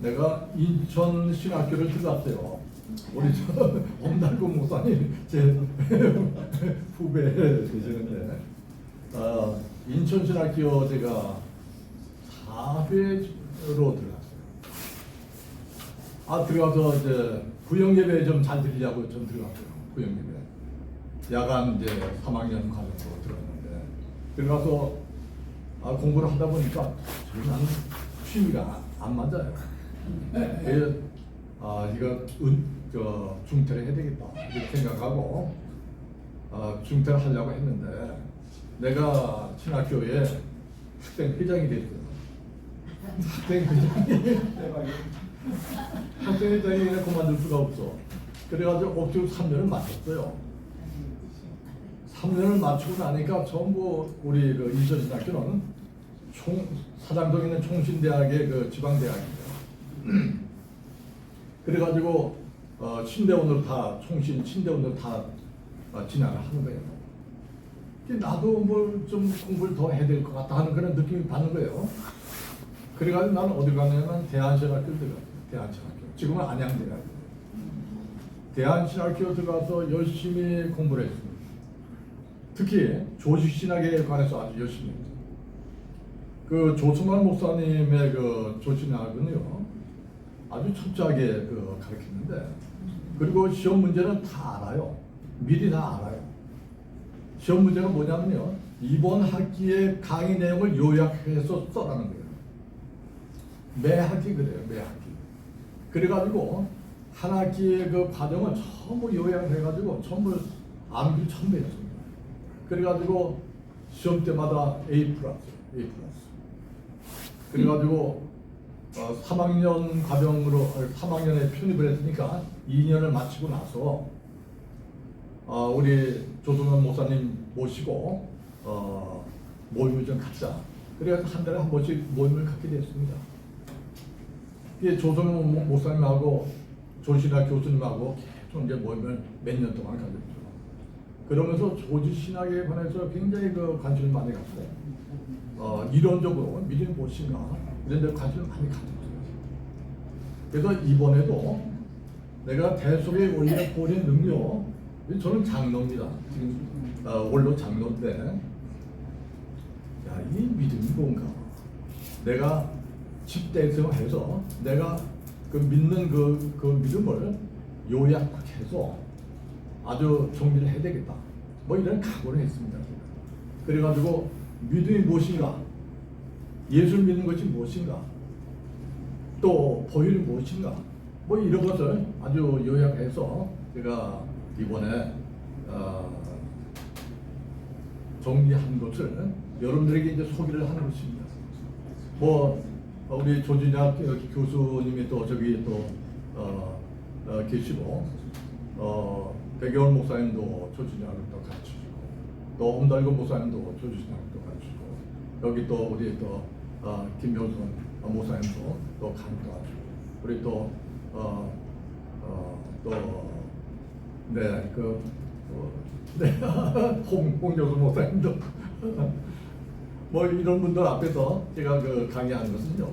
내가 인천 신학교를 들어갔어요. 우리 저 엄달구 목사님 제 후배 되시는데 인천 신학교 제가 4회로 들어갔어요. 들어가서 이제 구역 예배 좀 잘 드리려고 좀 들어갔어요. 구역 예배 야간 이제 3학년 과정으로 들어갔는데 들어가서 공부를 하다 보니까 나는 취미가 안 맞아요. 그래서 이거 중퇴를 해야 되겠다 이렇게 생각하고 중퇴를 하려고 했는데 내가 신학교에 학생 회장이 됐어요. 학생 회장이 그만둘 수가 없어. 그래가지고 억지로 3년을 마쳤어요. 3년을 마치고 나니까 전부 우리 그 인천신학교는 사장동에 있는 총신대학의 그 지방대학이에요. 그래가지고 친대원으로 다 친대원으로 다 진학을 하는 거예요. 나도 뭘 좀 공부를 더 해야 될 것 같다 하는 그런 느낌이 받는 거예요. 그래가지고 나는 어디 가냐면 대한신학교 들어갔어요. 대한신학교. 지금은 안양대학. 대한신학교 들어가서 열심히 공부를 했습니다. 특히 조직신학에 관해서 아주 열심히 했어요. 그 조승환 목사님의 그 조직신학은요 아주 철저하게 그 가르쳤는데, 그리고 시험 문제는 다 알아요. 미리 다 알아요. 시험 문제가 뭐냐면요, 이번 학기의 강의 내용을 요약해서 써라는 거예요. 매 학기 그래요. 매 학기. 그래가지고 한 학기의 그 과정을 전부 요약을 해가지고 전부 암기를 전부 했습니다. 그래가지고 시험 때마다 A+. 그래가지고 3학년 과정으로 3학년에 편입을 했으니까 2년을 마치고 나서 우리 조승원 목사님 모시고 모임을 좀 갖자. 그래서 한 달에 한 번씩 모임을 갖게 됐습니다. 이게 조승원 목사님하고 조신학 교수님하고 계속 이제 모임을 몇 년 동안 가졌죠. 그러면서 조직신학에 관해서 굉장히 그 관심을 많이 갖고 이론적으로 미리 무엇인가 이런 데 관심을 많이 가졌어요. 그래서 이번에도 내가 대속에 올려 보낸 능력, 저는 장로입니다. 지금 원로 장로인데, 야, 이 믿음이 뭔가? 내가 집대성해서 내가 그 믿는 그 믿음을 요약해서 아주 정리를 해야 되겠다. 뭐 이런 각오를 했습니다. 그래가지고 믿음이 무엇인가? 예수를 믿는 것이 무엇인가? 또 보혈이 무엇인가? 뭐 이런 것을 아주 요약해서 제가 이번에 정리한 것을 여러분들에게 이제 소개를 하는 것입니다. 뭐 우리 조진학 교수님이 또 저기 또 계시고 백여원 목사님도 조진학을 또 가르치시고 또 엄달건 목사님도 조진학을 또 가르치시고 여기 또 우리 또 김효선 목사님도 또 강의도 하시고 우리 또 홍정수 목사님도 뭐 이런 분들 앞에서 제가 그 강의하는 것은요,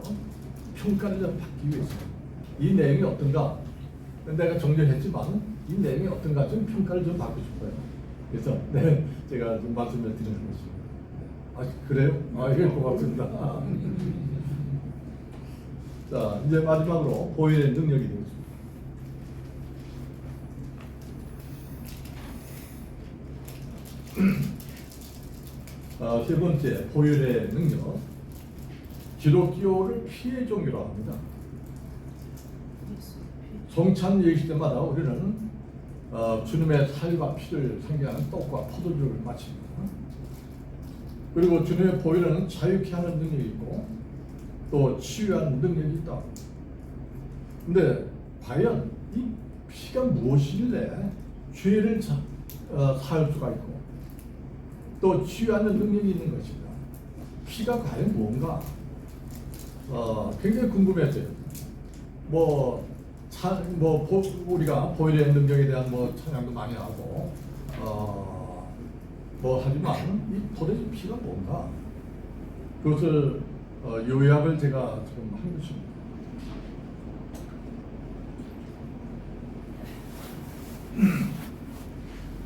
평가를 좀 받기 위해서 이 내용이 어떤가, 내가 정리했지만 이 내용이 어떤가 좀 평가를 좀 받고 싶어요. 그래서 네, 제가 좀 말씀을 드리는 것입니다. 아, 그래요? 예, 고맙습니다. 자, 이제 마지막으로 보혈의 능력이 되겠습니다. 세 번째, 보혈의 능력. 기독교를 피의 종교라고 합니다. 성찬 예식 때마다 우리는 주님의 살과 피를 상징하는 떡과 포도주를 마칩니다. 그리고 주님의 보혈에는 자유케 하는 능력이 있고 또 치유하는 능력이 있다. 근데 과연 이 피가 무엇이길래 죄를 사할 수가 있고 또 치유하는 능력이 있는 것인가? 피가 과연 뭔가? 굉장히 궁금했어요. 우리가 보혈의 능력에 대한 찬양도 많이 하고, 하지만 이 도대체 피가 뭔가? 그것을 요약을 제가 지금 한 것입니다.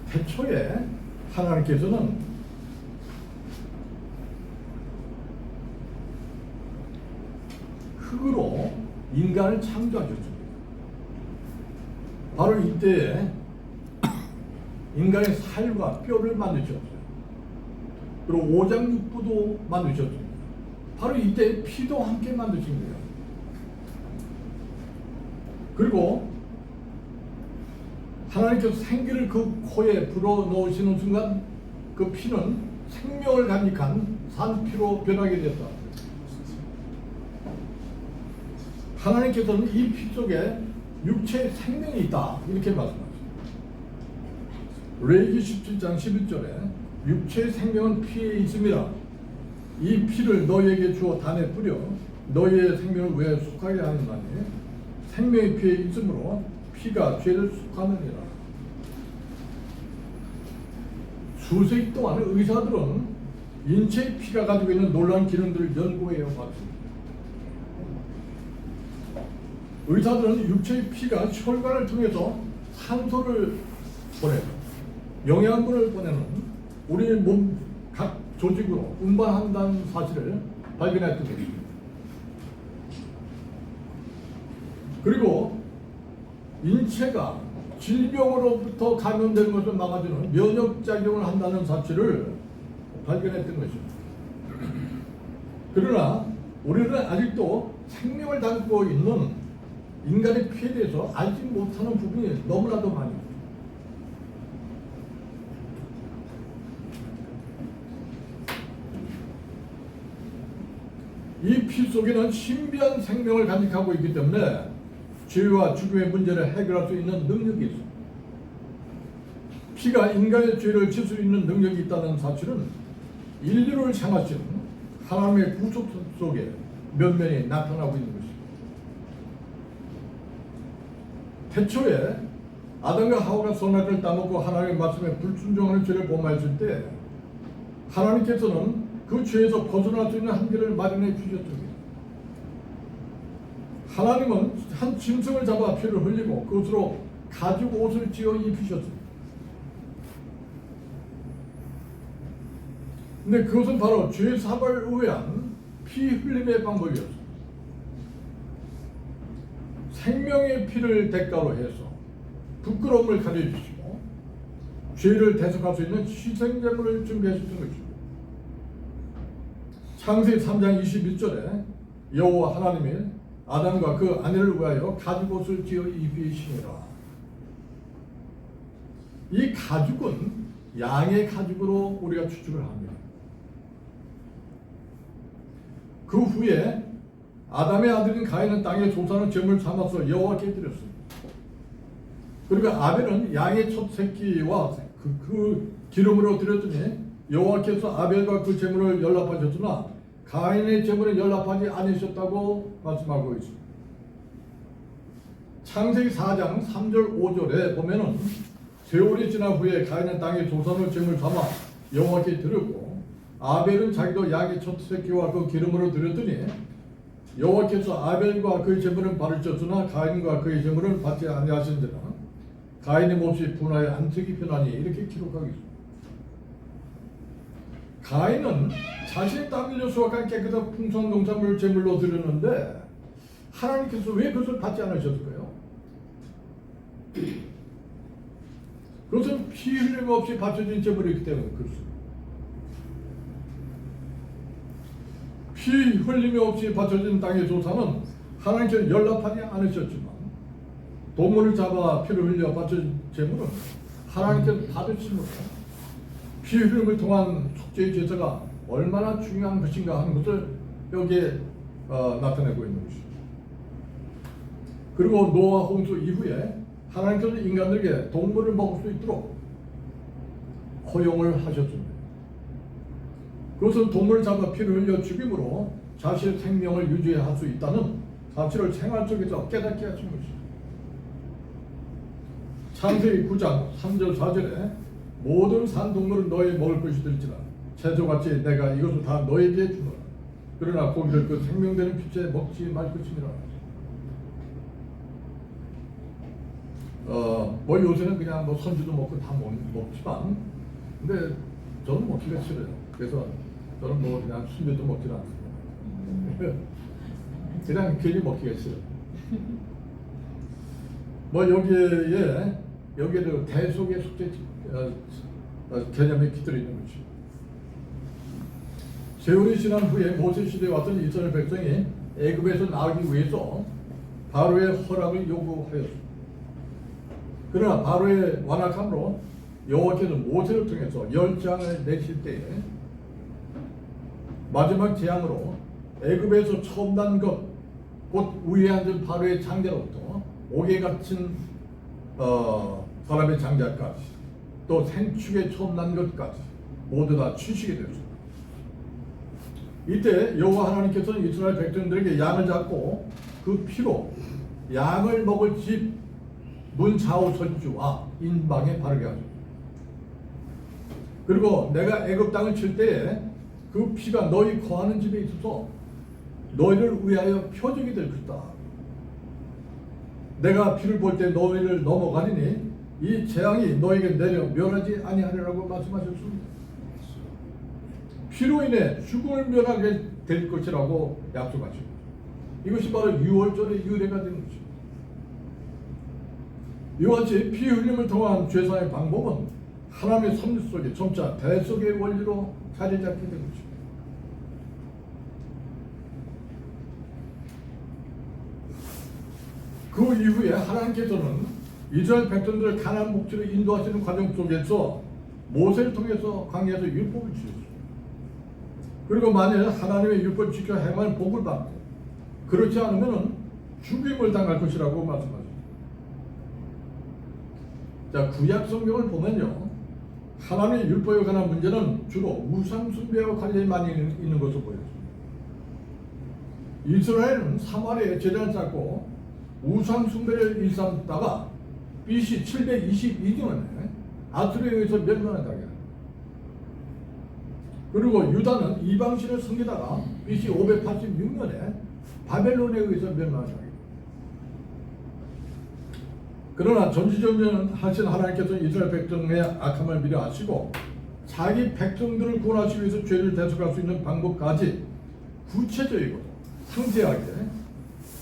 태초에 하나님께서는 흙으로 인간을 창조하셨습니다. 바로 이때에 인간의 살과 뼈를 만드셨어요. 그리고 오장육부도 만드셨습니다. 바로 이때 피도 함께 만드신 거예요. 그리고 하나님께서 생기를 그 코에 불어넣으시는 순간 그 피는 생명을 간직한 산피로 변하게 되었다. 하나님께서는 이 피 속에 육체의 생명이 있다 이렇게 말씀하셨습니다. 레위기 17장 11절에 육체의 생명은 피에 있음이라. 이 피를 너희에게 주어 단에 뿌려 너희의 생명을 왜 속하게 하느냐니 생명의 피에 있으므로 피가 죄를 속하느니라. 수세기 동안 의사들은 인체의 피가 가지고 있는 놀라운 기능들을 연구해요 봤습니다. 의사들은 육체의 피가 혈관을 통해서 산소를 보내고 영양분을 보내는 우리 몸 각 조직으로 운반한다는 사실을 발견했던 것입니다. 그리고 인체가 질병으로부터 감염되는 것을 막아주는 면역작용을 한다는 사실을 발견했던 것입니다. 그러나 우리는 아직도 생명을 담고 있는 인간의 피에 대해서 알지 못하는 부분이 너무나도 많이 있습니다. 이 피 속에는 신비한 생명을 간직하고 있기 때문에 죄와 죽음의 문제를 해결할 수 있는 능력이 있습니다. 피가 인간의 죄를 질 수 있는 능력이 있다는 사실은 인류를 향하신 하나님의 구속 속에 면면이 나타나고 있는 것입니다. 태초에 아담과 하와가 선악을 따먹고 하나님의 말씀에 불순종하는 죄를 범하였을 때 하나님께서는 그 죄에서 벗어날 수 있는 한계를 마련해 주셨습니다. 하나님은 한 짐승을 잡아 피를 흘리고 그것으로 가죽 옷을 지어 입히셨습니다. 근데 그것은 바로 죄 사벌을 위한 피 흘림의 방법이었습니다. 생명의 피를 대가로 해서 부끄러움을 가려주시고 죄를 대속할 수 있는 희생제물을 준비하셨던 것입니다. 창세기 3장 21절에 여호와 하나님이 아담과 그 아내를 위하여 가죽옷을 지어 입히시니라. 이 가죽은 양의 가죽으로 우리가 추측을 합니다. 그 후에 아담의 아들인 가인은 땅의 조상을 제물 삼아서 여호와께 드렸습니다. 그리고 아벨은 양의 첫 새끼와 그 기름으로 드렸더니 여호와께서 아벨과 그 제물을 연락하셨으나 가인의 제물에 연락하지 않으셨다고 말씀하고 있습니다. 창세기 4장 3절 5절에 보면은 세월이 지난 후에 가인은 땅의 조상을 제물 삼아 여호와께 드렸고 아벨은 자기도 양의 첫 새끼와 그 기름으로 드렸더니 여호와께서 아벨과 그의 제물은 받으셨으나 가인과 그의 제물은 받지 아니하신지라. 가인의 몹시 분하여 안색이 변하니 이렇게 기록하고 있습니다. 가인은 자신의 땀 흘려 수확한 깨끗한 풍성한 농산물을 제물로 드렸는데 하나님께서 왜 그것을 받지 않으셨을까요? 그것은 피 흘림 없이 바쳐진 제물이기 때문에 그렇습니다. 피 흘림이 없이 바쳐진 땅의 조상은 하나님께서 연락하지 않으셨지만 동물을 잡아 피를 흘려 바쳐진 제물은 하나님께서 받으심으로 피 흘림을 통한 속죄의 제사가 얼마나 중요한 것인가 하는 것을 여기에 나타내고 있는 것입니다. 그리고 노아 홍수 이후에 하나님께서 인간들에게 동물을 먹을 수 있도록 허용을 하셨습니다. 그것은 동물을 잡아 피를 흘려 죽임으로 자신의 생명을 유지할 수 있다는 사실을 생활 속에서 깨닫게 하신 것입니다. 창세기 9장 3절 4절에 모든 산 동물은 너희 먹을 것이 될지라 채소같이 내가 이것을 다 너에게 주노라. 그러나 고기를 그 생명되는 피째 먹지 말 것이니라. 뭐 요새는 그냥 뭐 선주도 먹고 다 먹지만 근데 저는 먹기가 싫어요. 그래서 저는 뭐 그냥 순대도 먹지 않습니다. 그냥 괜히 먹기가 싫어요. 뭐 여기에도 대속의 속죄 개념이 깃들어 있는 거죠. 세월이 지난 후에 모세 시대에 왔던 이스라엘 백성이 애굽에서 나오기 위해서 바로의 허락을 요구하였습니다. 그러나 바로의 완악함으로 여호와께서 모세를 통해서 10장을 내실 때에 마지막 재앙으로 애굽에서 처음 난 것, 곧 위에 앉은 바로의 장자로부터 옥에 갇힌 사람의 장자까지 또 생축에 처음 난 것까지 모두 다 치시게 되었습니다. 이때 여호와 하나님께서는 이스라엘 백성들에게 양을 잡고 그 피로 양을 먹을 집 문 좌우 선주와 인방에 바르게 하죠. 그리고 내가 애굽 땅을 칠 때에 그 피가 너희 거하는 집에 있어서 너희를 위하여 표적이 될 것이다. 내가 피를 볼 때 너희를 넘어가리니 이 재앙이 너에게 내려 멸하지 아니하리라고 말씀하셨습니다. 피로 인해 죽음을 면하게 될 것이라고 약속하십니다. 이것이 바로 6월절의 유래가 되는 것입니다. 이와 같이 피 흘림을 통한 죄사의 방법은 하나님의 섭리 속에 점차 대속의 원리로 자리 잡게 된 것입니다. 그 이후에 하나님께서는 이스라엘 백성들을 가나안 목지로 인도하시는 과정 속에서 모세를 통해서 광야에서 율법을 주셨습니다. 그리고 만일 하나님의 율법을 지켜 행하는 복을 받고 그렇지 않으면 죽임을 당할 것이라고 말씀하셨습니다. 자, 구약 성경을 보면요, 하나님의 율법에 관한 문제는 주로 우상 숭배와 관련이 많이 있는 것으로 보여집니다. 이스라엘은 사마리아에 제단을 쌓고 우상 숭배를 일삼다가 BC 722년에 아수르에 의해서 멸망하게 합니다. 그리고 유다는 이방신을 섬기다가 BC 586년에 바벨론에 의해서 멸망하게 합니다. 그러나 전지전능하신 하나님께서 이스라엘 백성의 악함을 미려 아시고 자기 백성들을 구원하시기 위해서 죄를 대속할 수 있는 방법까지 구체적이고 상세하게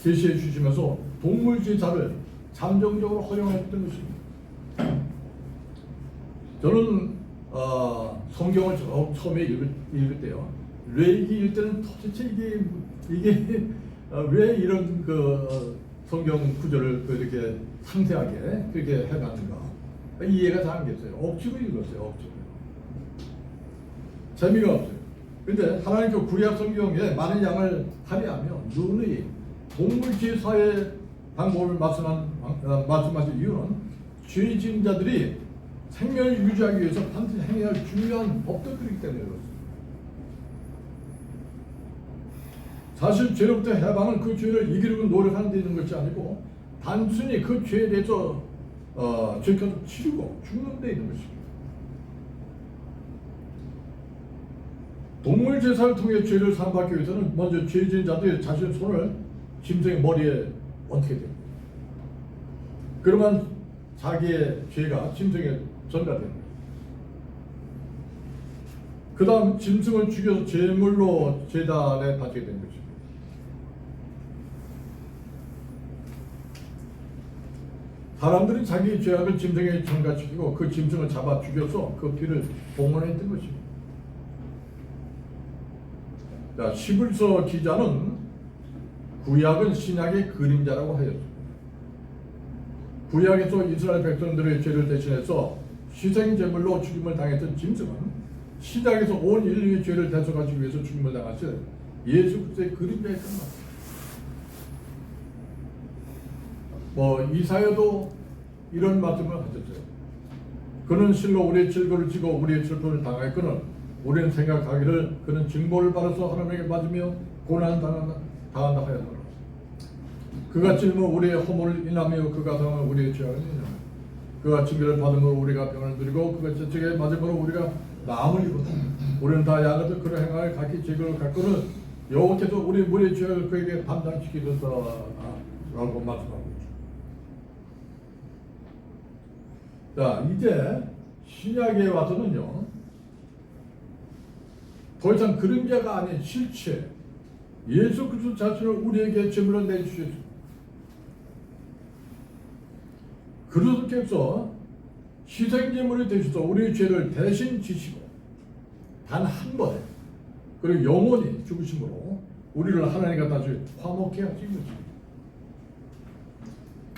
제시해 주시면서 동물 제사를 잠정적으로 허용했던 것입니다. 저는 성경을 처음에 읽을 때요, 레위기 읽을 때는 도대체 이게 왜 이런 성경 구절을 그렇게 상세하게 그렇게 해놨는가 이해가 잘 안 됐어요. 억지로 읽었어요. 억지로. 재미가 없어요. 근데 하나님께서 구약 성경에 많은 양을 할애하며 누누이 동물 제사의 방법을 말씀하신 이유는 죄 지은 자들이 생명을 유지하기 위해서 반드시 행해야 할 중요한 법들이기 때문에 그렇습니다. 사실 죄로부터 해방은 그 죄를 이기려고 노력하는 데 있는 것이 아니고 단순히 그 죄에 대해서 죄값을 치르고 죽는 데 있는 것입니다. 동물 제사를 통해 죄를 사함받기 위해서는 먼저 죄 지은 자들이 자신의 손을 짐승의 머리에 얹게 됩니다. 그러면 자기의 죄가 짐승에 전가됩니다. 그 다음 짐승을 죽여서 제물로 제단에 바치게 된 것입니다. 사람들은 자기 죄악을 짐승에 전가시키고 그 짐승을 잡아 죽여서 그 피를 봉헌했던 것입니다. 자, 시불서 기자는 구약은 신약의 그림자라고 하였습니다. 구약에서 이스라엘 백성들의 죄를 대신해서 희생제물로 죽임을 당했던 짐승은 신약에서 온 인류의 죄를 대속하기 위해서 죽임을 당하신 예수 그리스도의 그림자에 끝났습니다. 이사야도 이런 말씀을 하셨어요. 그는 실로 우리의 질고를 지고 우리의 슬픔을 당하였거늘 우리는 생각하기를 그는 징벌을 받아서 하나님에게 맞으며 고난 당한다 하였노라. 그가 찔면 우리의 허물을 인하며 그가 당하면 우리의 죄악을 인하며 그가 징계를 받음으로 우리가 병을 누리고 그가 채찍에 맞음으로 우리가 나음을 입었다. 우리는 다 양에서 그를 행하여 각기 죄를 갖고는 여호와께서 우리 무리의 죄를 그에게 담당시키셨다라고 말씀합니다. 자, 이제 신약에 와서는요, 더 이상 그림자가 아닌 실체 예수 그리스도 자신을 우리에게 제물로 내주셨습니다. 그리스도께서 희생제물이 되셔서 우리의 죄를 대신 지시고 단 한 번에 그리고 영원히 죽으심으로 우리를 하나님 갖다 화목케 하신 거죠.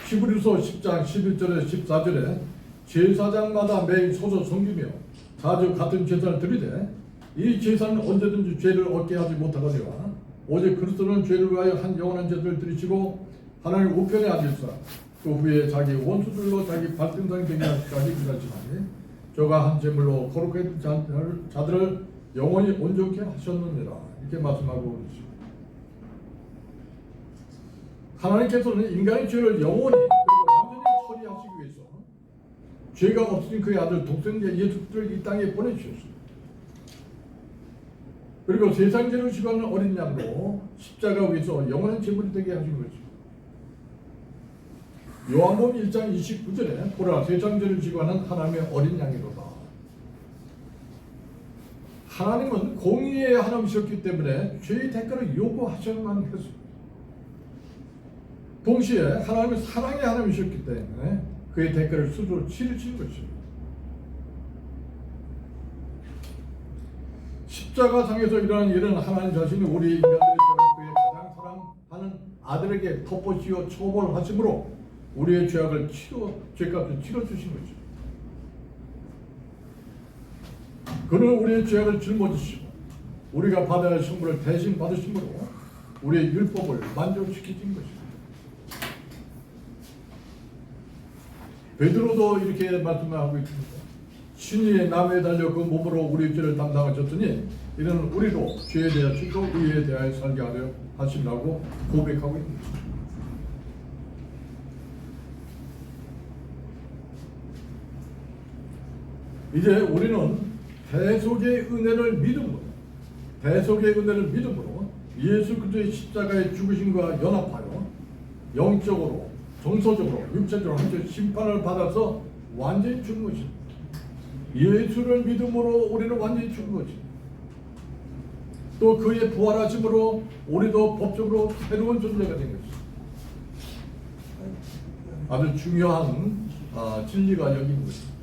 히브리서 10장 11절에 14절에 제사장마다 매일 소서 섬기며 자주 같은 제사를 드리되 이 제사는 언제든지 죄를 얻게 하지 못하거니와 오직 그리스도는 죄를 위하여 한 영원한 제사를 드리시고 하나님 우편에 앉으사 그 후에 자기 원수들로 자기 발등상이 되게 하시기까지 기다리시나니 저가 한 제물로 거룩하게 된 자들을 영원히 온전케 하셨느니라. 이렇게 말씀하고 계십니다. 하나님께서는 인간의 죄를 영원히 그리고 완전히 처리하시기 위해서 죄가 없으신 그의 아들 독생자 예수 그리스도를 이 땅에 보내주셨습니다. 그리고 세상 죄를 지고하는 어린 양으로 십자가 위에서 영원한 제물이 되게 하신 거죠. 요한복음 1장 29절에 보라 세상 죄를 지고하는 하나님의 어린 양이로다. 하나님은 공의의 하나님이셨기 때문에 죄의 대가를 요구하셔야만 했습니다. 동시에 하나님은 사랑의 하나님이셨기 때문에 그의 대가를 스스로 치르신 것입니다. 십자가상에서 일어난 일은 하나님 자신이 우리 인간들의 죄를 그의 가장 사랑하는 아들에게 덮어씌워 처벌하심으로 우리의 죄악을 죄값을 치러주신 것입니다. 그는 우리의 죄악을 짊어지시고 우리가 받아야 할 선물을 대신 받으심으로 우리의 율법을 만족시키신 것입니다. 베드로도 이렇게 말씀하고 있습니다. 신이 나무에 달려 그 몸으로 우리의 죄를 담당하셨으니 이는 우리도 죄에 대하여 죽고 의에 대하여 살게 하려 하시라고 고백하고 있는 것입니다. 이제 우리는 대속의 은혜를 믿음으로 예수 그리스도의 십자가의 죽으심과 연합하여 영적으로 정서적으로 육체적으로 한쪽 심판을 받아서 완전히 죽은 것입니다. 예수를 믿음으로 우리는 완전히 죽은 것입니다. 또 그의 부활하심으로 우리도 법적으로 새로운 존재가 된 것입니다. 아주 중요한 진리가 여기 있는 것입니다.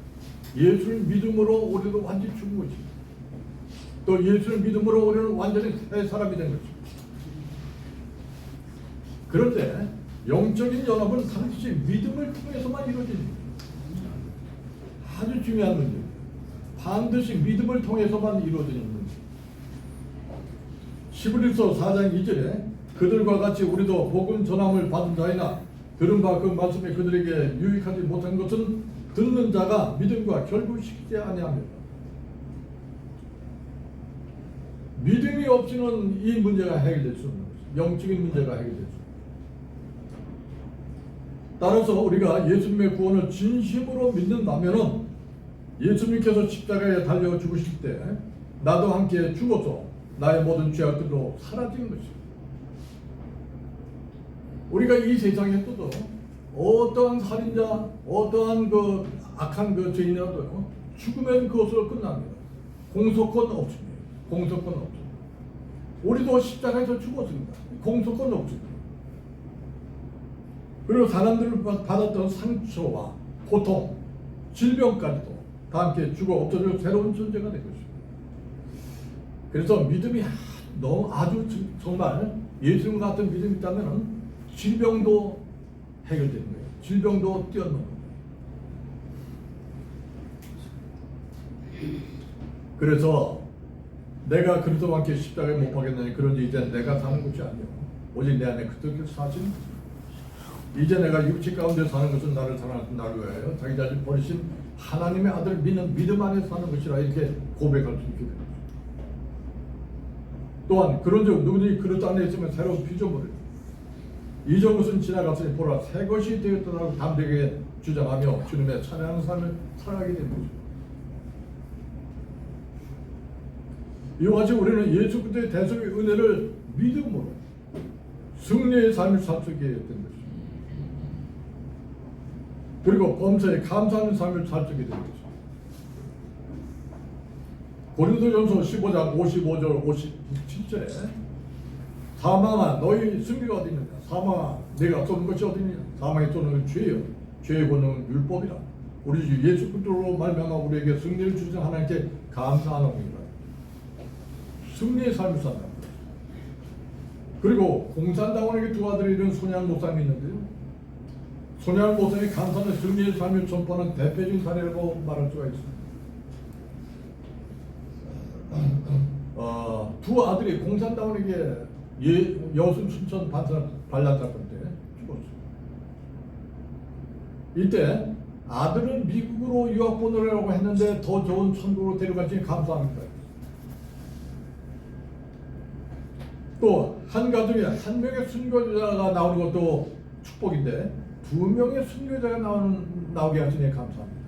예수를 믿음으로 우리도 완전히 죽은 것입니다. 또 예수를 믿음으로 우리는 완전히 새 사람이 된 것입니다. 그런데 영적인 연합은 반드시 믿음을 통해서만 이루어집니다. 아주 중요한 문제입니다. 반드시 믿음을 통해서만 이루어지는 문제입니다. 히브리서 4장 2절에 그들과 같이 우리도 복음 전함을 받은 자이나 들은 바 그 말씀이 그들에게 유익하지 못한 것은 듣는 자가 믿음과 결부시키지 아니하며 믿음이 없이는 이 문제가 해결될 수 없는 것입니다. 영적인 문제가 해결될 수 없습니다. 따라서 우리가 예수님의 구원을 진심으로 믿는다면 예수님께서 십자가에 달려 죽으실 때 나도 함께 죽어서 나의 모든 죄악들도 사라진 것입니다. 우리가 이 세상에 또 어떠한 살인자, 어떠한 그 악한 그 죄인이라도 죽으면 그것으로 끝납니다. 공소권 없습니다. 공소권 없습니다. 우리도 십자가에서 죽었습니다. 공소권 없습니다. 그리고 사람들을 받았던 상처와 고통, 질병까지도 다 함께 죽어 없어져 새로운 존재가 된 것입니다. 그래서 믿음이 아주 정말 예수님 같은 믿음이 있다면 질병도 해결되는 거예요. 질병도 뛰어넘는 거예요. 그래서 내가 그리스도와 함께 십자가에 못 박혔나니 그런지 이제 내가 사는 것이 아니요 오직 내 안에 그리스도께서 사시는 것입니다. 이제 내가 육체 가운데 사는 것은 나를 사랑하신 나를 위하여 자기 자신 버리신 하나님의 아들을 믿는 믿음 안에 사는 것이라 이렇게 고백할 수 있게 됩니다. 또한 그런즉 누구든지 그리스도 안에 있으면 새로운 피조물이에요. 이전 것은 지나갔으니 보라 새 것이 되었다고 담대하게 주장하며 주님의 찬양하는 삶을 살아가게 된 것입니다. 이와 같이 우리는 예수 그리스도의 대속의 은혜를 믿음으로 승리의 삶을 살게 된 것입니다. 그리고 범사에 감사하는 삶을 살게 된 것입니다. 고린도전서 15장 55절 57절에 사망아 너희 승리가 어디 있느냐 사망아 내가 쏘는 것이 어디 있느냐 사망이 쏘는 것은 죄요 죄의 권능은 율법이라 우리 주 예수 그리스도로 말미암아 우리에게 승리를 주신 하나님께 감사하노니라. 승리의 삶을 산다. 그리고 공산당원에게 두 아들이 이룬 손양 목사님이 있는데요. 손양 목사님이 감사는 승리의 삶을 전파하는 대표적인 사례라고 말할 수가 있습니다. 두 아들이 공산당원에게 여순 춘천 반란 사건 때 죽었어요. 이때 아들은 미국으로 유학 보내려고 했는데 더 좋은 천국으로 데려가시니 감사합니다. 또 한 가정에 한 명의 순교자가 나오는 것도 축복인데 두 명의 순교자가 나오게 하시니 감사합니다.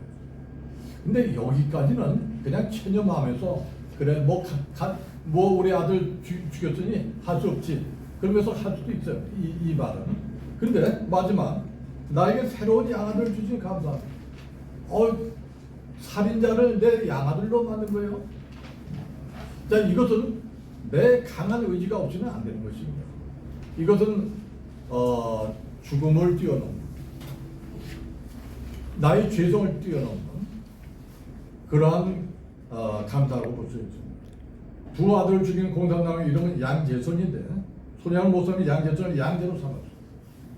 근데 여기까지는 그냥 체념하면서 그래 뭐 우리 아들 죽였으니 할 수 없지 그러면서 할 수도 있어요. 이 말은. 근데 마지막 나에게 새로운 양아들 주신 감사합니다. 살인자를 내 양아들로 만든 거예요. 자, 이것은 내 강한 의지가 없이는 안 되는 것입니다. 이것은 죽음을 뛰어넘는 나의 죄성을 뛰어넘는 그러한 감사라고 볼 수 있습니다. 두 아들을 죽인 공산당의 이름은 양재선인데 손양 목사님이 양재선을 양재로 삼았어요.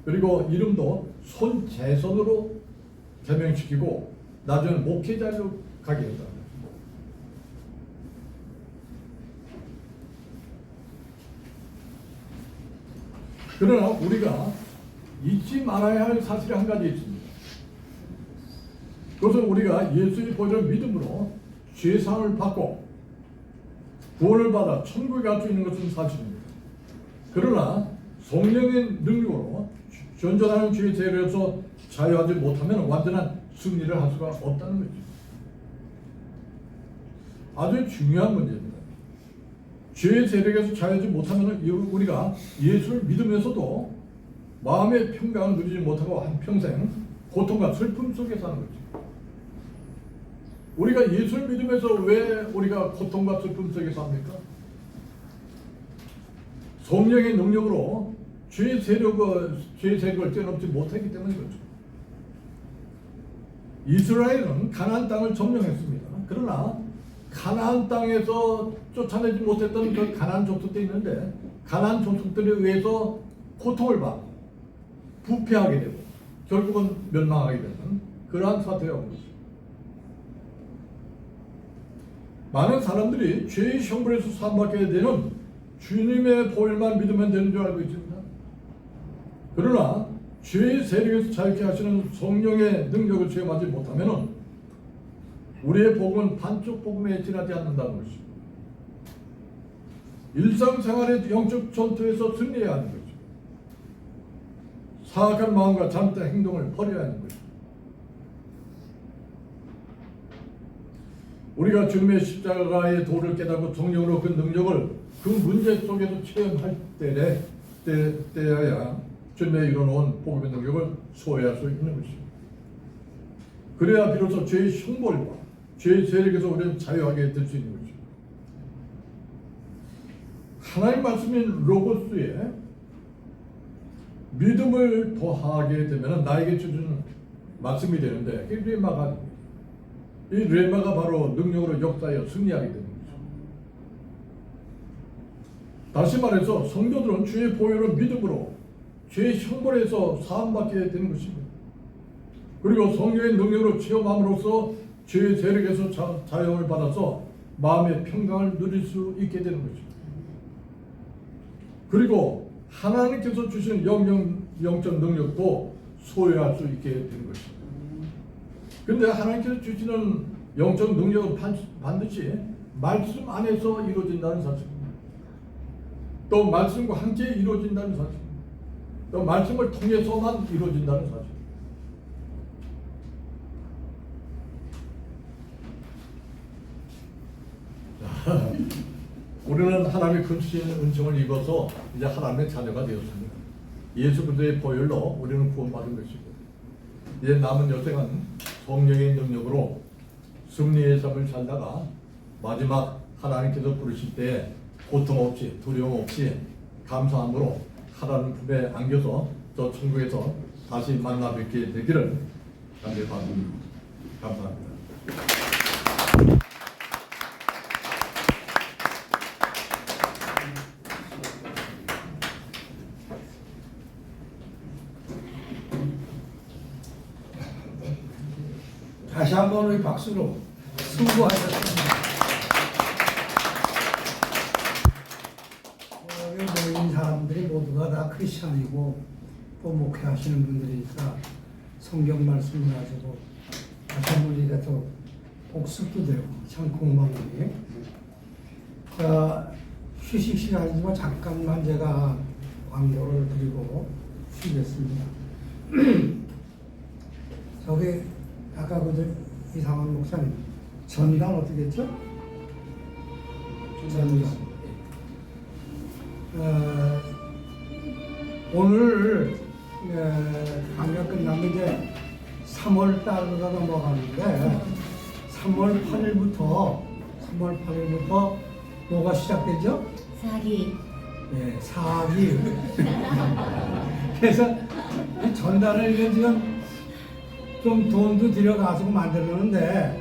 그리고 이름도 손재선으로 개명시키고 나중에 목회자로 가게 했다. 그러나 우리가 잊지 말아야 할 사실이 한 가지 있습니다. 그것은 우리가 예수의 보혈을 믿음으로 죄사함을 받고 구원을 받아 천국에 갈 수 있는 것은 사실입니다. 그러나 성령의 능력으로 전전하는 죄의 세력에서 자유하지 못하면 완전한 승리를 할 수가 없다는 거죠. 아주 중요한 문제입니다. 죄의 세력에서 자유하지 못하면 우리가 예수를 믿으면서도 마음의 평강을 누리지 못하고 한평생 고통과 슬픔 속에 사는 거죠. 우리가 예수를 믿으면서 왜 우리가 고통과 슬픔 속에 삽니까? 성령의 능력으로 죄의 세력을 뛰어넘지 못하기 때문인 거죠. 이스라엘은 가나안 땅을 점령했습니다. 그러나 가나안 땅에서 쫓아내지 못했던 그 가나안 족속도 있는데 가나안 족속들에 의해서 고통을 받고 부패하게 되고 결국은 멸망하게 되는 그러한 사태가 온 것입니다. 많은 사람들이 죄의 형벌에서 사함받게 되는 주님의 보혈만 믿으면 되는 줄 알고 있습니다. 그러나 죄의 세력에서 자유케 하시는 성령의 능력을 체험하지 못하면 우리의 복음은 반쪽 복음에 지나지 않는다는 것입니다. 일상생활의 영적 전투에서 승리해야 하는 거죠. 사악한 마음과 잘못된 행동을 버려야 하는 거죠. 우리가 주님의 십자가의 도를 깨닫고 성령으로 그 능력을 그 문제 속에서 체험할 때여야 주님의 이뤄놓은 복음의 능력을 소유할 수 있는 것입니다. 그래야 비로소 죄의 형벌과 죄의 세력에서 우리는 자유하게 될 수 있는 것입니다. 하나님 말씀인 로고스에 믿음을 더하게 되면 나에게 주는 말씀이 되는데 그게 레마가 아닙니다. 이 레마가 바로 능력으로 역사하여 승리하게 되는 거죠. 다시 말해서 성도들은 주의 보혈을 믿음으로 죄의 형벌에서 사함받게 되는 것입니다. 그리고 성령의 능력으로 체험함으로써 죄의 세력에서 자유함을 받아서 마음의 평강을 누릴 수 있게 되는 것입니다. 그리고 하나님께서 주신 영적 능력도 소유할 수 있게 되는 것입니다. 그런데 하나님께서 주시는 영적 능력은 반드시 말씀 안에서 이루어진다는 사실입니다. 또 말씀과 함께 이루어진다는 사실입니다. 또 말씀을 통해서만 이루어진다는 사실. 우리는 하나님의 크신 은총을 입어서 이제 하나님의 자녀가 되었습니다. 예수 그리스도의 보혈로 우리는 구원받은 것이고 이제 남은 여생은 성령의 능력으로 승리의 삶을 살다가 마지막 하나님께서 부르실 때 고통 없이 두려움 없이 감사함으로 하나님 품에 안겨서 저 천국에서 다시 만나 뵙게 되기를 간절히 바랍니다. 감사합니다. 다시 한번 우리 박수로 수고하셨습니다. 여기 모인 사람들이 모두가 다 크리스찬이고 또 목회하시는 분들이니까 성경 말씀을 가지고 다시 한번 우리가 또 복습도 되고 참 고마운 일이에요. 자, 휴식 시간이지만 잠깐만 제가 광고를 드리고 쉬겠습니다. 저기 아까 그 이상한 목사님 전당 어떻게 했죠? 전당. 오늘 강좌 끝나면 이제 3월 달로 넘어가는데 3월 8일부터 뭐가 시작되죠? 사기. 네, 사기. 그래서 이 전단을 이거 지금 좀 돈도 들여가지고 만들었는데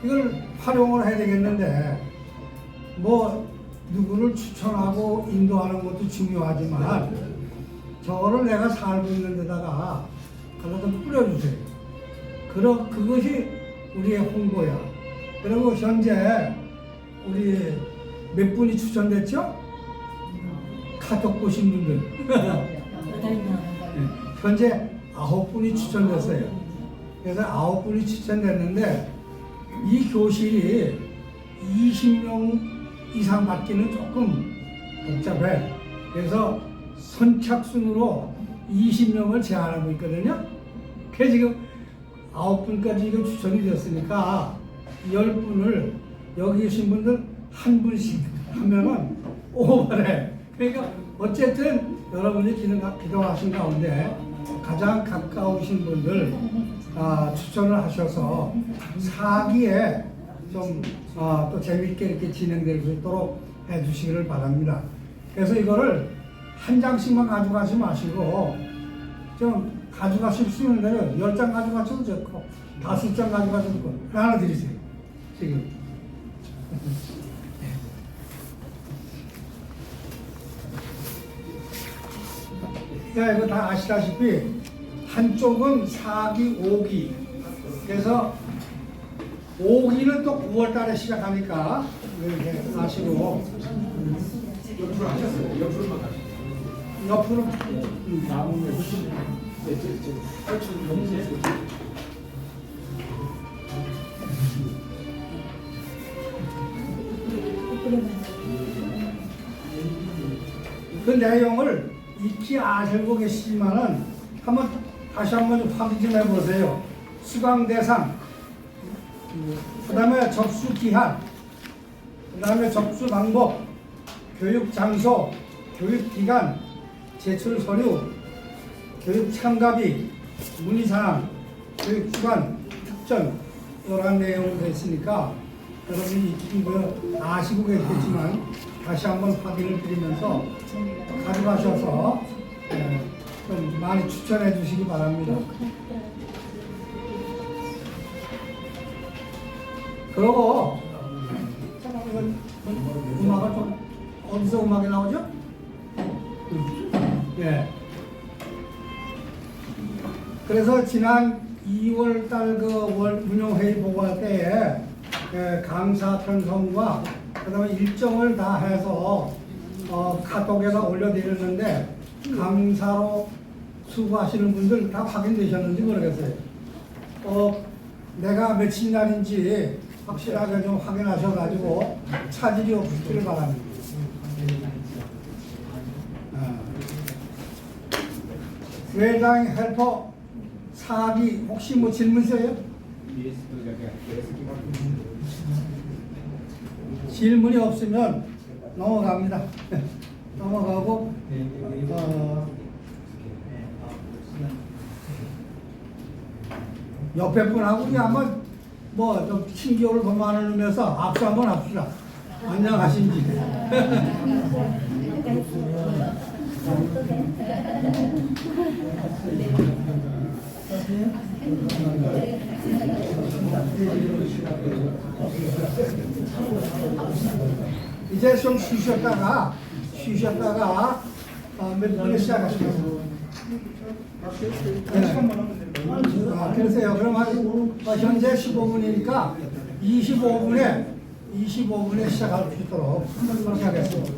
이걸 활용을 해야 되겠는데 뭐 누구를 추천하고 인도하는 것도 중요하지만 저거를 내가 살고 있는 데다가 하나 좀 뿌려주세요. 그것이 우리의 홍보야. 그리고 현재 우리 몇 분이 추천됐죠? 카톡 보신 분들. 현재 9분이 추천됐어요. 그래서 9분이 추천됐는데 이 교실이 20명 이상 받기는 조금 복잡해. 그래서 선착순으로 20명을 제한하고 있거든요. 그래서 지금 9분까지 이거 추천이 됐으니까 10분을 여기 계신 분들 한 분씩 하면은 오버래. 그러니까 어쨌든 여러분이 기도하신 가운데 가장 가까우신 분들 추천을 하셔서 사기에 좀 또 재밌게 이렇게 진행될 수 있도록 해주시기를 바랍니다. 그래서 이거를 한 장씩만 가져가지 마시고 좀 가져가실 수 있는 데는 10장 가져가셔도 좋고 5장 가져가셔도 좋고 하나 드리세요. 지금. 야, 이거 다 아시다시피 한쪽은 4기, 5기. 그래서 5기는 또 9월 달에 시작하니까 이렇게 하시고 옆으로 하셨어요. 옆으로만 가시죠. 옆으로 나무에 훨씬 훨씬 너무 그 내용을 익히 아시고 계시지만은 다시 한번 좀 확인 좀 해보세요. 수강 대상, 그 다음에 접수 기한, 그 다음에 접수 방법, 교육 장소, 교육 기간, 제출 서류, 교육 참가비, 문의사항, 교육 기관, 특전 이런 내용이 됐으니까 여러분이 익히 아시고 계시겠지만 다시 한번 확인을 드리면서 가져가셔서 좀 많이 추천해 주시기 바랍니다. 그리고 음악을 좀 어디서 음악이 나오죠? 예. 그래서 지난 2월 달 그 운영회의 보고할 때에 강사 편성과 그다음에 일정을 다 해서 카톡에다 올려드렸는데 강사로 수고하시는 분들 다 확인되셨는지 모르겠어요. 내가 며칠 날인지 확실하게 좀 확인하셔가지고 차질이 없기를 바랍니다. 외장 헬퍼 사기 혹시 뭐 질문 있어요? 질문이 없으면 넘어갑니다. 넘어가고 옆에 분하고 우리 한번 뭐 좀 신기호를 더 나누면서 악수 한번 합시다. 안녕하신지. 이제 좀 쉬셨다가 몇 분에 시작하시겠습니다. 시간만 하면 됩니다. 그러세요. 그럼 현재 15분이니까 25분에 시작할 수 있도록 그렇게 하겠습니다.